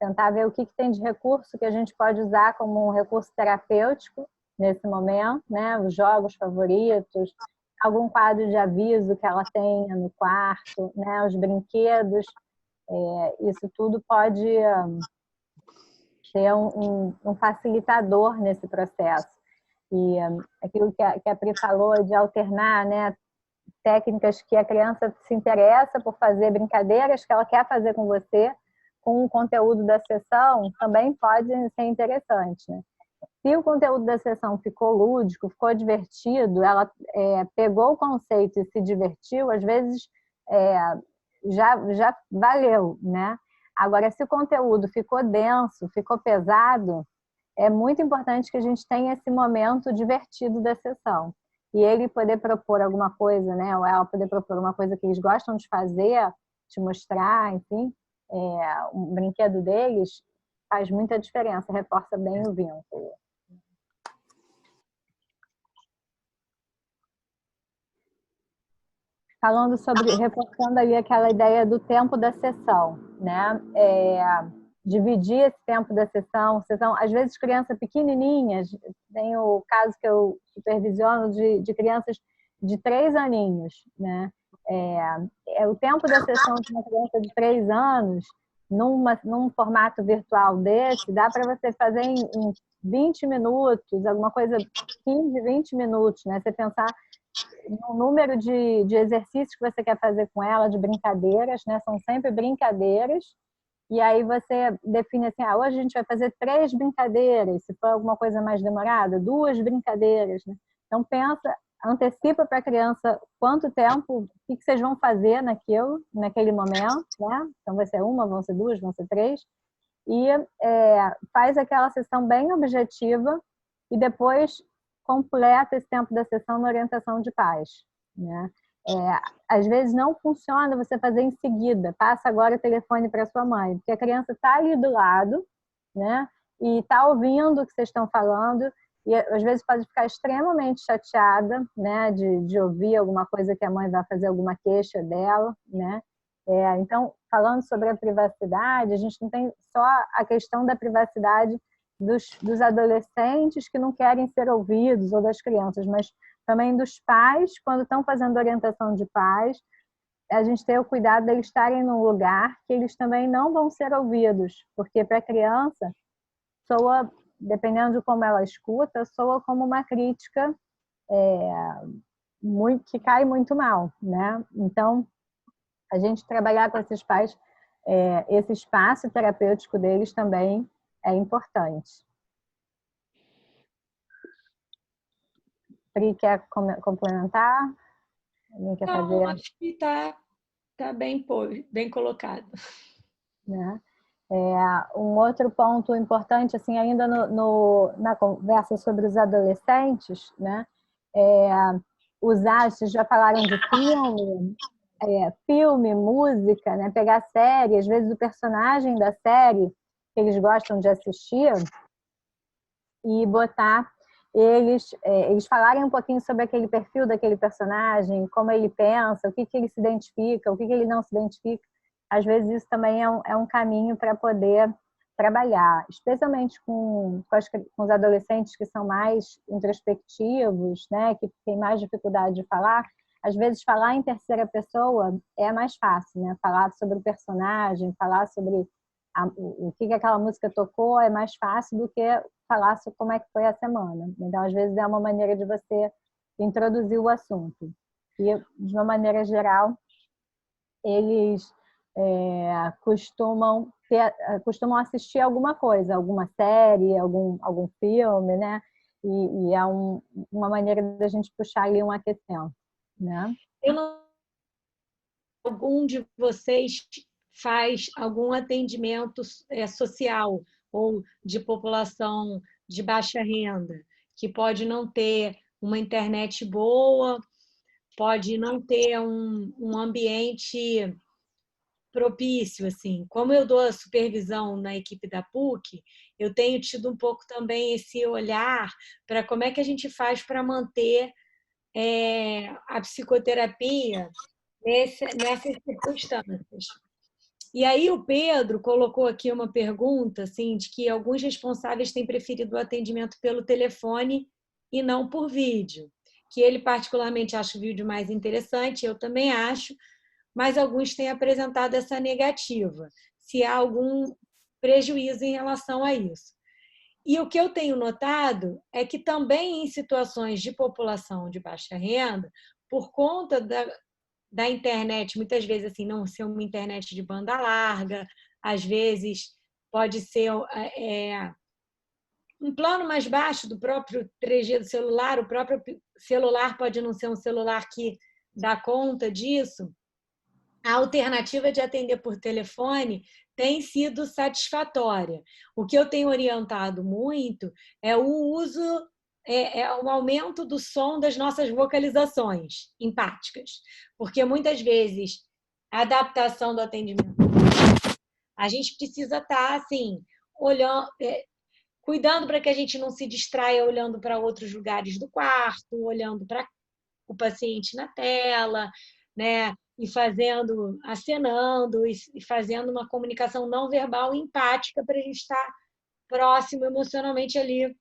tentar ver o que tem de recurso que a gente pode usar como um recurso terapêutico nesse momento, né, os jogos favoritos, algum quadro de aviso que ela tenha no quarto, né, os brinquedos, isso tudo pode ser um facilitador nesse processo. E aquilo que a Pri falou de alternar, né, técnicas que a criança se interessa por fazer, brincadeiras que ela quer fazer com você, com o conteúdo da sessão, também pode ser interessante, né? Se o conteúdo da sessão ficou lúdico, ficou divertido, ela pegou o conceito e se divertiu, às vezes já valeu, né? Agora, se o conteúdo ficou denso, ficou pesado, é muito importante que a gente tenha esse momento divertido da sessão. E ele poder propor alguma coisa, né? Ou ela poder propor uma coisa que eles gostam de fazer, te mostrar, enfim, um brinquedo deles, faz muita diferença, reforça bem o vínculo. Falando sobre, reforçando ali aquela ideia do tempo da sessão, né? Dividir esse tempo da sessão, às vezes crianças pequenininhas, tem o caso que eu supervisiono de crianças de 3 aninhos, né? O tempo da sessão de uma criança de 3 anos, num formato virtual desse, dá para você fazer em 20 minutos, alguma coisa, 15, 20 minutos, né? Você pensar no número de exercícios que você quer fazer com ela, de brincadeiras, né? São sempre brincadeiras. E aí você define assim, hoje a gente vai fazer 3 brincadeiras, se for alguma coisa mais demorada, 2 brincadeiras, né? Então pensa, antecipa para a criança quanto tempo, o que vocês vão fazer naquele momento, né? Então vai ser 1, vão ser 2, vão ser 3, e faz aquela sessão bem objetiva e depois completa esse tempo da sessão na orientação de pais, né? Às vezes não funciona você fazer em seguida, passa agora o telefone para sua mãe, porque a criança está ali do lado, né? E está ouvindo o que vocês estão falando, e às vezes pode ficar extremamente chateada, né? De ouvir alguma coisa que a mãe vai fazer, alguma queixa dela, né? Então, falando sobre a privacidade, a gente não tem só a questão da privacidade dos adolescentes que não querem ser ouvidos, ou das crianças, mas também dos pais, quando estão fazendo orientação de pais, a gente tem o cuidado de eles estarem num lugar que eles também não vão ser ouvidos, porque para a criança, soa, dependendo de como ela escuta, soa como uma crítica que cai muito mal, né? Então, a gente trabalhar com esses pais, esse espaço terapêutico deles também é importante. Pri, quer complementar? Alguém quer fazer? Não, acho que está bem colocado. Né? Um outro ponto importante, assim, ainda na conversa sobre os adolescentes, né? Usar, vocês já falaram de filme, música, né? Pegar série, às vezes o personagem da série que eles gostam de assistir e botar eles falarem um pouquinho sobre aquele perfil daquele personagem, como ele pensa, o que ele se identifica, o que ele não se identifica. Às vezes isso também é um caminho para poder trabalhar, especialmente com os adolescentes que são mais introspectivos, né, que têm mais dificuldade de falar. Às vezes falar em terceira pessoa é mais fácil, né? Falar sobre o personagem, falar sobre o que aquela música tocou é mais fácil do que falar sobre como é que foi a semana. Então, às vezes, é uma maneira de você introduzir o assunto. E, de uma maneira geral, eles costumam assistir alguma coisa, alguma série, algum filme, né? E é uma maneira da gente puxar ali um aquecimento, né? Algum de vocês faz algum atendimento social ou de população de baixa renda, que pode não ter uma internet boa, pode não ter um ambiente propício, assim. Como eu dou a supervisão na equipe da PUC, eu tenho tido um pouco também esse olhar para como é que a gente faz para manter a psicoterapia nessas circunstâncias. E aí o Pedro colocou aqui uma pergunta, assim, de que alguns responsáveis têm preferido o atendimento pelo telefone e não por vídeo, que ele particularmente acha o vídeo mais interessante, eu também acho, mas alguns têm apresentado essa negativa, se há algum prejuízo em relação a isso. E o que eu tenho notado é que também em situações de população de baixa renda, por conta da internet, muitas vezes assim, não ser uma internet de banda larga, às vezes pode ser um plano mais baixo do próprio 3G do celular, o próprio celular pode não ser um celular que dá conta disso. A alternativa de atender por telefone tem sido satisfatória. O que eu tenho orientado muito é o uso, o aumento do som das nossas vocalizações empáticas, porque muitas vezes a adaptação do atendimento, a gente precisa estar assim, olhando, cuidando para que a gente não se distraia olhando para outros lugares do quarto, olhando para o paciente na tela, né? E fazendo, acenando e fazendo uma comunicação não verbal empática para a gente estar próximo emocionalmente ali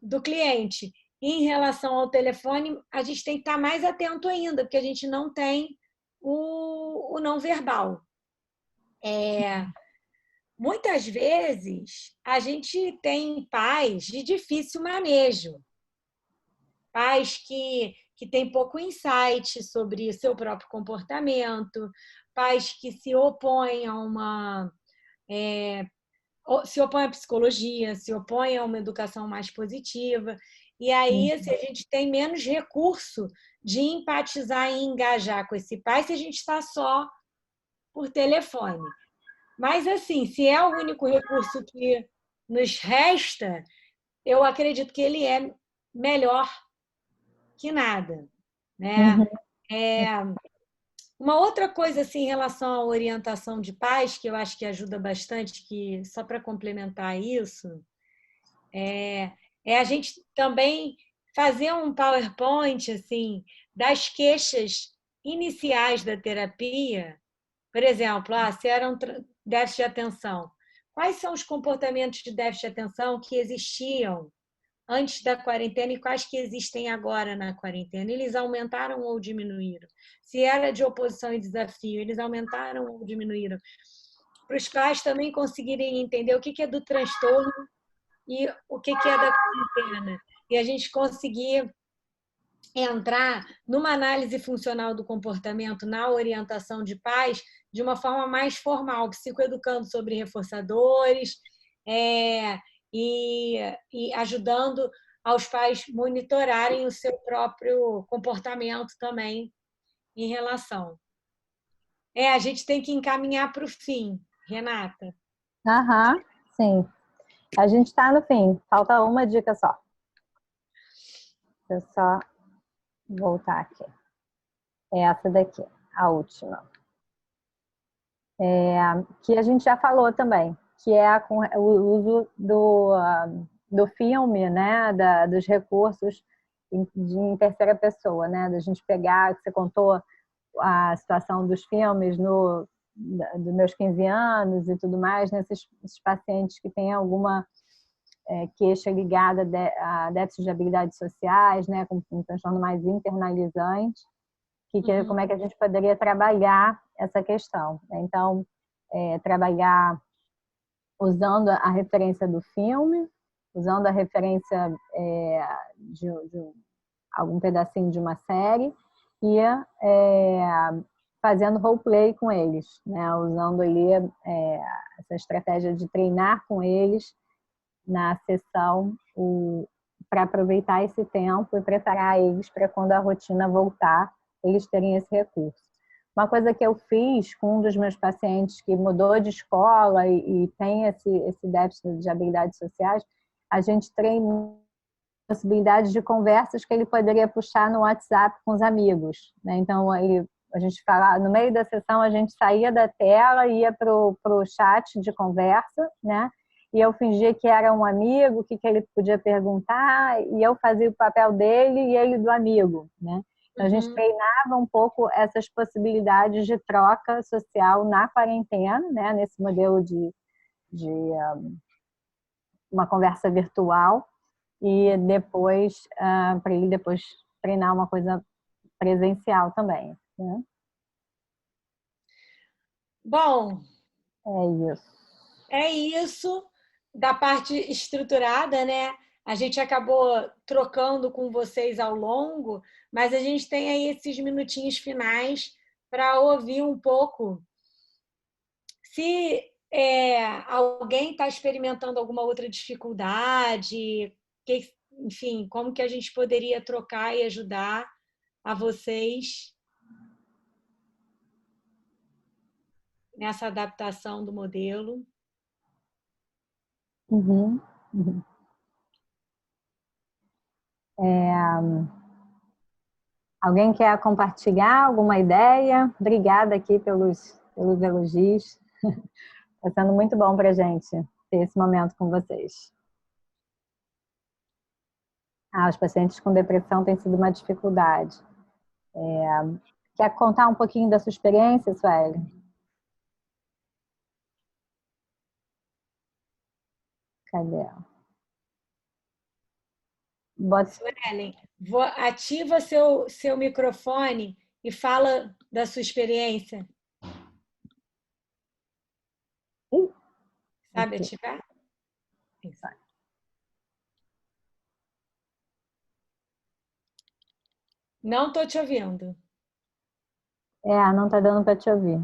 do cliente. Em relação ao telefone, a gente tem que estar mais atento ainda, porque a gente não tem o não verbal. Muitas vezes, a gente tem pais de difícil manejo, pais que têm pouco insight sobre seu próprio comportamento, pais que se opõem se opõem à psicologia, se opõem a uma educação mais positiva. E aí, se a gente tem menos recurso de empatizar e engajar com esse pai, se a gente está só por telefone. Mas, assim, se é o único recurso que nos resta, eu acredito que ele é melhor que nada, né? Uma outra coisa assim, em relação à orientação de pais, que eu acho que ajuda bastante, que só para complementar isso, é a gente também fazer um PowerPoint assim, das queixas iniciais da terapia. Por exemplo, se era um déficit de atenção, quais são os comportamentos de déficit de atenção que existiam antes da quarentena e quais que existem agora na quarentena? Eles aumentaram ou diminuíram? Se era de oposição e desafio, eles aumentaram ou diminuíram? Para os pais também conseguirem entender o que é do transtorno e o que é da quarentena. E a gente conseguir entrar numa análise funcional do comportamento na orientação de pais de uma forma mais formal, psicoeducando sobre reforçadores, e ajudando aos pais monitorarem o seu próprio comportamento também em relação. A gente tem que encaminhar para o fim, Renata. Sim. A gente está no fim. Falta uma dica só. Deixa eu só voltar aqui. É essa daqui, a última. Que a gente já falou também, que é o uso do filme, né, dos recursos em terceira pessoa, né, da gente pegar, que você contou a situação dos filmes dos meus 15 anos e tudo mais, nesses pacientes que têm alguma queixa ligada a déficit de habilidades sociais, né, com um transtorno mais internalizante, como é que a gente poderia trabalhar essa questão. Então, trabalhar usando a referência do filme, usando a referência de algum pedacinho de uma série e fazendo roleplay com eles, né? Usando ali essa estratégia de treinar com eles na sessão para aproveitar esse tempo e preparar eles para quando a rotina voltar, eles terem esse recurso. Uma coisa que eu fiz com um dos meus pacientes que mudou de escola e tem esse déficit de habilidades sociais, a gente treinou possibilidades de conversas que ele poderia puxar no WhatsApp com os amigos, né? Então, ele A gente fala, no meio da sessão a gente saía da tela e ia pro chat de conversa, né? E eu fingia que era um amigo, o que ele podia perguntar, e eu fazia o papel dele e ele do amigo, né? Então a gente treinava um pouco essas possibilidades de troca social na quarentena, né? Nesse modelo de uma conversa virtual, e depois, para ele depois treinar uma coisa presencial também, né? Bom, é isso da parte estruturada, né? A gente acabou trocando com vocês ao longo, mas a gente tem aí esses minutinhos finais para ouvir um pouco se alguém está experimentando alguma outra dificuldade, enfim, como que a gente poderia trocar e ajudar a vocês nessa adaptação do modelo. Alguém quer compartilhar alguma ideia? Obrigada aqui pelos elogios. Está sendo muito bom para a gente ter esse momento com vocês. Os pacientes com depressão têm sido uma dificuldade. Quer contar um pouquinho da sua experiência, Sueli? Cadê? Suelen, ativa seu microfone e fala da sua experiência. Sabe ativar? Isso. Não estou te ouvindo. Não está dando para te ouvir.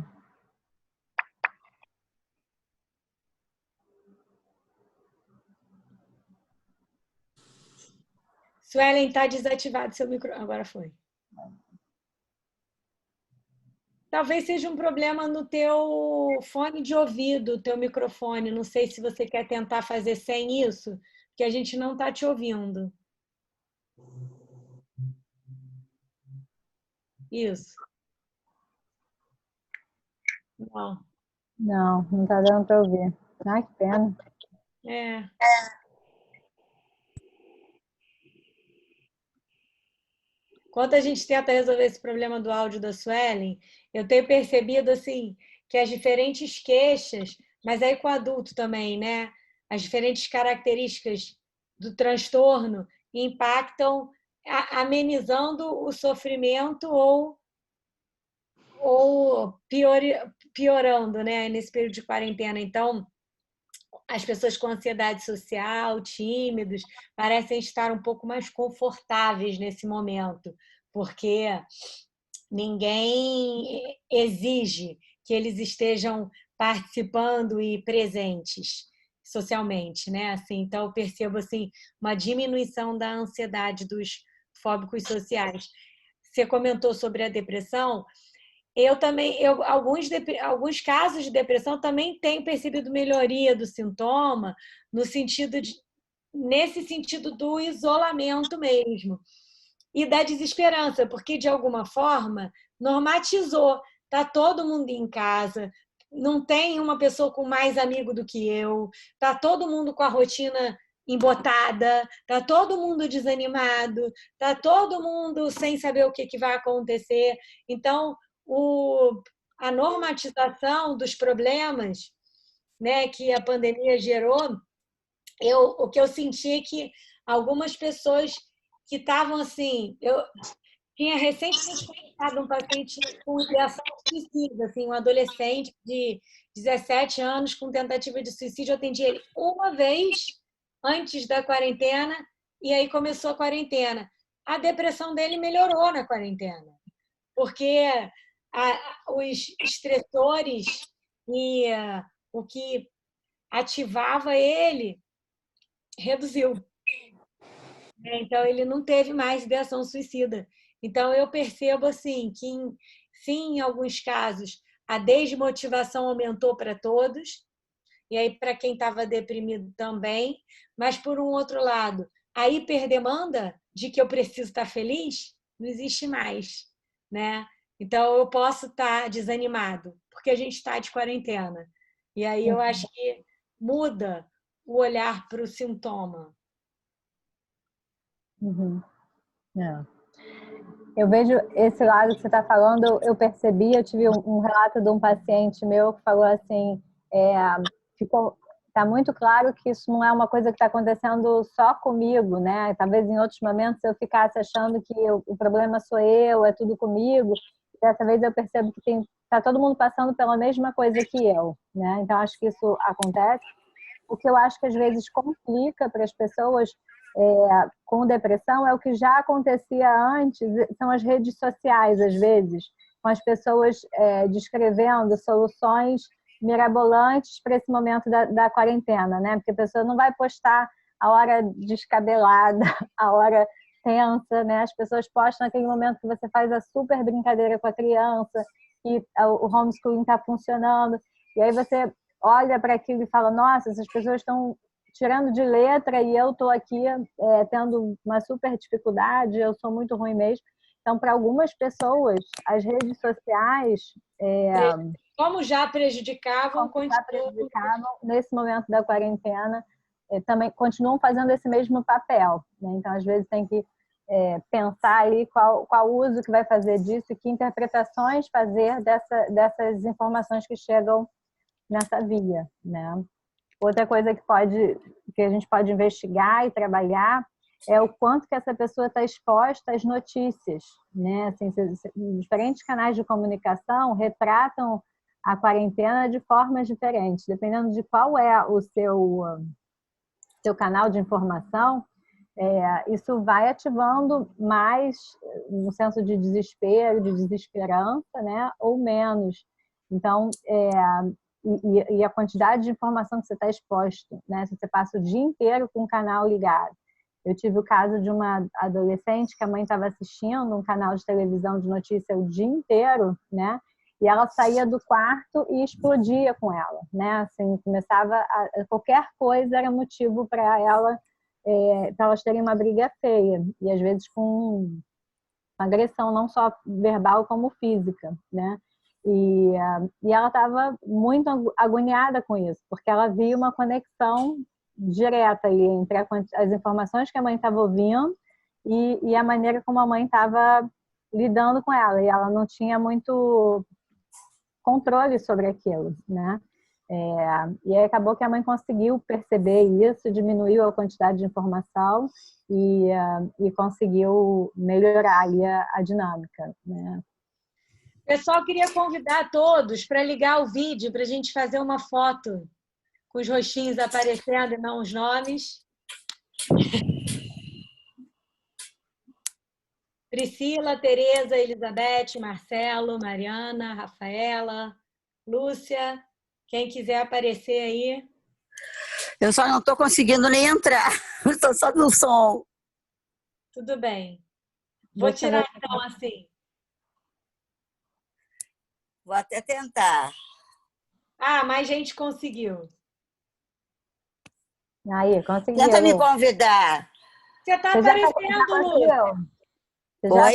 Suelen, está desativado seu microfone. Agora foi. Talvez seja um problema no teu fone de ouvido, teu microfone. Não sei se você quer tentar fazer sem isso, porque a gente não está te ouvindo. Isso. Não está dando para ouvir. Que pena. Enquanto a gente tenta resolver esse problema do áudio da Suelen, eu tenho percebido assim que as diferentes queixas, mas aí com o adulto também, né? As diferentes características do transtorno impactam amenizando o sofrimento ou piorando, né? Nesse período de quarentena. Então, as pessoas com ansiedade social, tímidos, parecem estar um pouco mais confortáveis nesse momento, porque ninguém exige que eles estejam participando e presentes socialmente, né? Assim, então eu percebo assim uma diminuição da ansiedade dos fóbicos sociais. Você comentou sobre a depressão. Alguns casos de depressão também tenho percebido melhoria do sintoma, nesse sentido do isolamento mesmo. E da desesperança, porque de alguma forma normatizou. Está todo mundo em casa, não tem uma pessoa com mais amigo do que eu, está todo mundo com a rotina embotada, está todo mundo desanimado, está todo mundo sem saber o que vai acontecer. Então, a normatização dos problemas, né, que a pandemia gerou, o que eu senti é que algumas pessoas que estavam assim, eu tinha recentemente comentado um paciente com ideação de suicídio, assim, um adolescente de 17 anos com tentativa de suicídio. Eu atendi ele uma vez antes da quarentena e aí começou a quarentena. A depressão dele melhorou na quarentena, porque os estressores e o que ativava ele reduziu. Então, ele não teve mais ideação suicida. Então, eu percebo assim que, sim, em alguns casos, a desmotivação aumentou para todos, e aí para quem estava deprimido também, mas, por um outro lado, a hiperdemanda de que eu preciso estar feliz não existe mais, né? Então, eu posso estar desanimado, porque a gente está de quarentena. E aí eu acho que muda o olhar para o sintoma. Uhum. É. Eu vejo esse lado que você está falando, eu percebi, eu tive um relato de um paciente meu que falou assim, tá muito claro que isso não é uma coisa que está acontecendo só comigo, né? Talvez em outros momentos eu ficasse achando que o problema sou eu, é tudo comigo. Dessa vez eu percebo que tá todo mundo passando pela mesma coisa que eu, né? Então acho que isso acontece. O que eu acho que às vezes complica para as pessoas com depressão é o que já acontecia antes, são as redes sociais, às vezes, com as pessoas descrevendo soluções mirabolantes para esse momento da quarentena, né? Porque a pessoa não vai postar a hora descabelada, a hora tensa, né? As pessoas postam naquele momento que você faz a super brincadeira com a criança e o homeschooling está funcionando, e aí você olha para aquilo e fala, nossa, essas pessoas estão tirando de letra e eu estou aqui tendo uma super dificuldade, eu sou muito ruim mesmo. Então, para algumas pessoas, as redes sociais... Como já prejudicavam, nesse momento da quarentena, também continuam fazendo esse mesmo papel, né? Então, às vezes, tem que pensar aí qual uso que vai fazer disso e que interpretações fazer dessas informações que chegam nessa via, né? Outra coisa que a gente pode investigar e trabalhar é o quanto que essa pessoa está exposta às notícias, né? Assim, diferentes canais de comunicação retratam a quarentena de formas diferentes, dependendo de qual é o seu canal de informação. Isso vai ativando mais um senso de desespero, de desesperança, né? Ou menos. Então, e a quantidade de informação que você está exposto, né? Se você passa o dia inteiro com o canal ligado. Eu tive o caso de uma adolescente que a mãe estava assistindo um canal de televisão de notícia o dia inteiro, né? E ela saía do quarto e explodia com ela, né? Assim, qualquer coisa era motivo para elas terem uma briga feia, e às vezes com agressão não só verbal como física, né? E ela estava muito agoniada com isso, porque ela via uma conexão direta ali entre as informações que a mãe estava ouvindo e a maneira como a mãe estava lidando com ela, e ela não tinha muito controle sobre aquilo, né? E aí acabou que a mãe conseguiu perceber isso, diminuiu a quantidade de informação e conseguiu melhorar ali a dinâmica, né? Pessoal, queria convidar todos para ligar o vídeo para a gente fazer uma foto com os rostinhos aparecendo e não os nomes. Priscila, Tereza, Elizabeth, Marcelo, Mariana, Rafaela, Lúcia, quem quiser aparecer aí. Eu só não estou conseguindo nem entrar, estou só no som. Tudo bem. Vou tirar então assim. Vou até tentar. Mais gente conseguiu. Aí, conseguiu. Tenta me convidar. Você está aparecendo, Lúcia. Oi?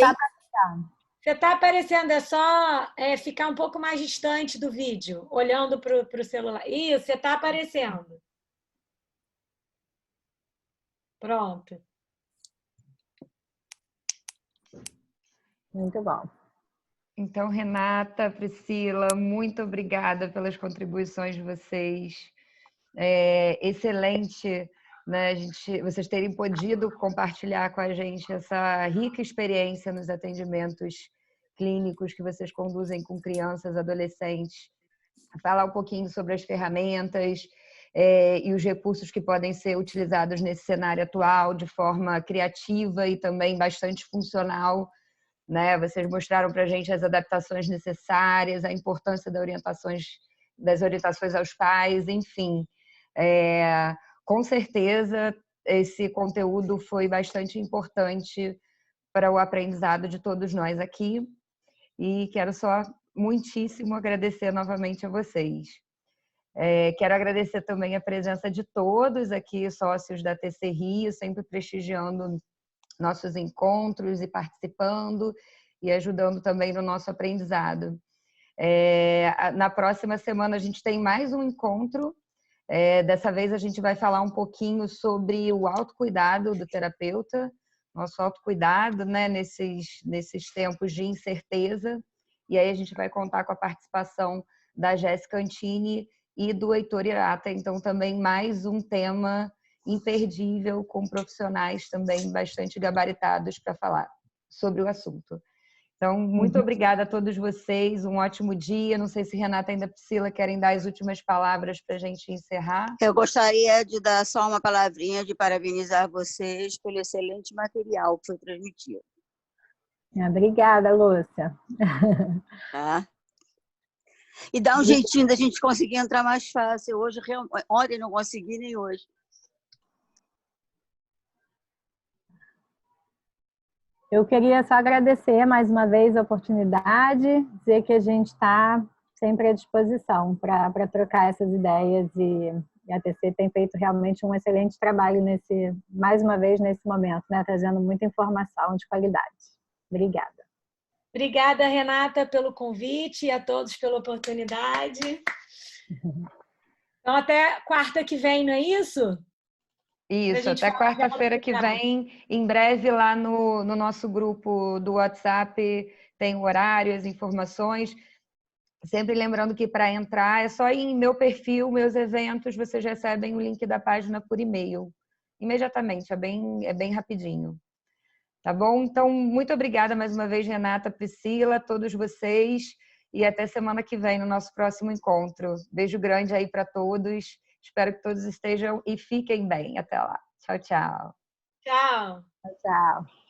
Você está aparecendo, é só ficar um pouco mais distante do vídeo, olhando para o celular. Isso, você está aparecendo. Pronto. Muito bom. Então, Renata, Priscila, muito obrigada pelas contribuições de vocês. Excelente, né, vocês terem podido compartilhar com a gente essa rica experiência nos atendimentos clínicos que vocês conduzem com crianças, adolescentes. Falar um pouquinho sobre as ferramentas e os recursos que podem ser utilizados nesse cenário atual de forma criativa e também bastante funcional, né? Vocês mostraram para a gente as adaptações necessárias, a importância das orientações aos pais, enfim. Com certeza, esse conteúdo foi bastante importante para o aprendizado de todos nós aqui e quero só muitíssimo agradecer novamente a vocês. Quero agradecer também a presença de todos aqui, sócios da TC Rio, sempre prestigiando nossos encontros e participando, e ajudando também no nosso aprendizado. Na próxima semana a gente tem mais um encontro. Dessa vez a gente vai falar um pouquinho sobre o autocuidado do terapeuta, nosso autocuidado, né, nesses tempos de incerteza. E aí a gente vai contar com a participação da Jéssica Antini e do Heitor Hirata. Então também mais um tema imperdível, com profissionais também bastante gabaritados para falar sobre o assunto. Então, muito obrigada a todos vocês, um ótimo dia. Não sei se Renata e Priscila querem dar as últimas palavras para a gente encerrar. Eu gostaria de dar só uma palavrinha de parabenizar vocês pelo excelente material que foi transmitido. Obrigada, Lúcia. Tá? E dá um jeitinho da gente conseguir entrar mais fácil. Ontem não consegui, nem hoje. Eu queria só agradecer mais uma vez a oportunidade, dizer que a gente está sempre à disposição para trocar essas ideias e a TC tem feito realmente um excelente trabalho mais uma vez nesse momento, né, trazendo muita informação de qualidade. Obrigada. Obrigada, Renata, pelo convite e a todos pela oportunidade. Então, até quarta que vem, não é isso? Isso, até quarta-feira que vem. Em breve, lá no nosso grupo do WhatsApp, tem o horário, as informações. Sempre lembrando que para entrar é só ir em meu perfil, meus eventos, vocês recebem o link da página por e-mail. Imediatamente, é bem rapidinho. Tá bom? Então, muito obrigada mais uma vez, Renata, Priscila, todos vocês. E até semana que vem no nosso próximo encontro. Beijo grande aí para todos. Espero que todos estejam e fiquem bem. Até lá. Tchau, tchau. Tchau. Tchau.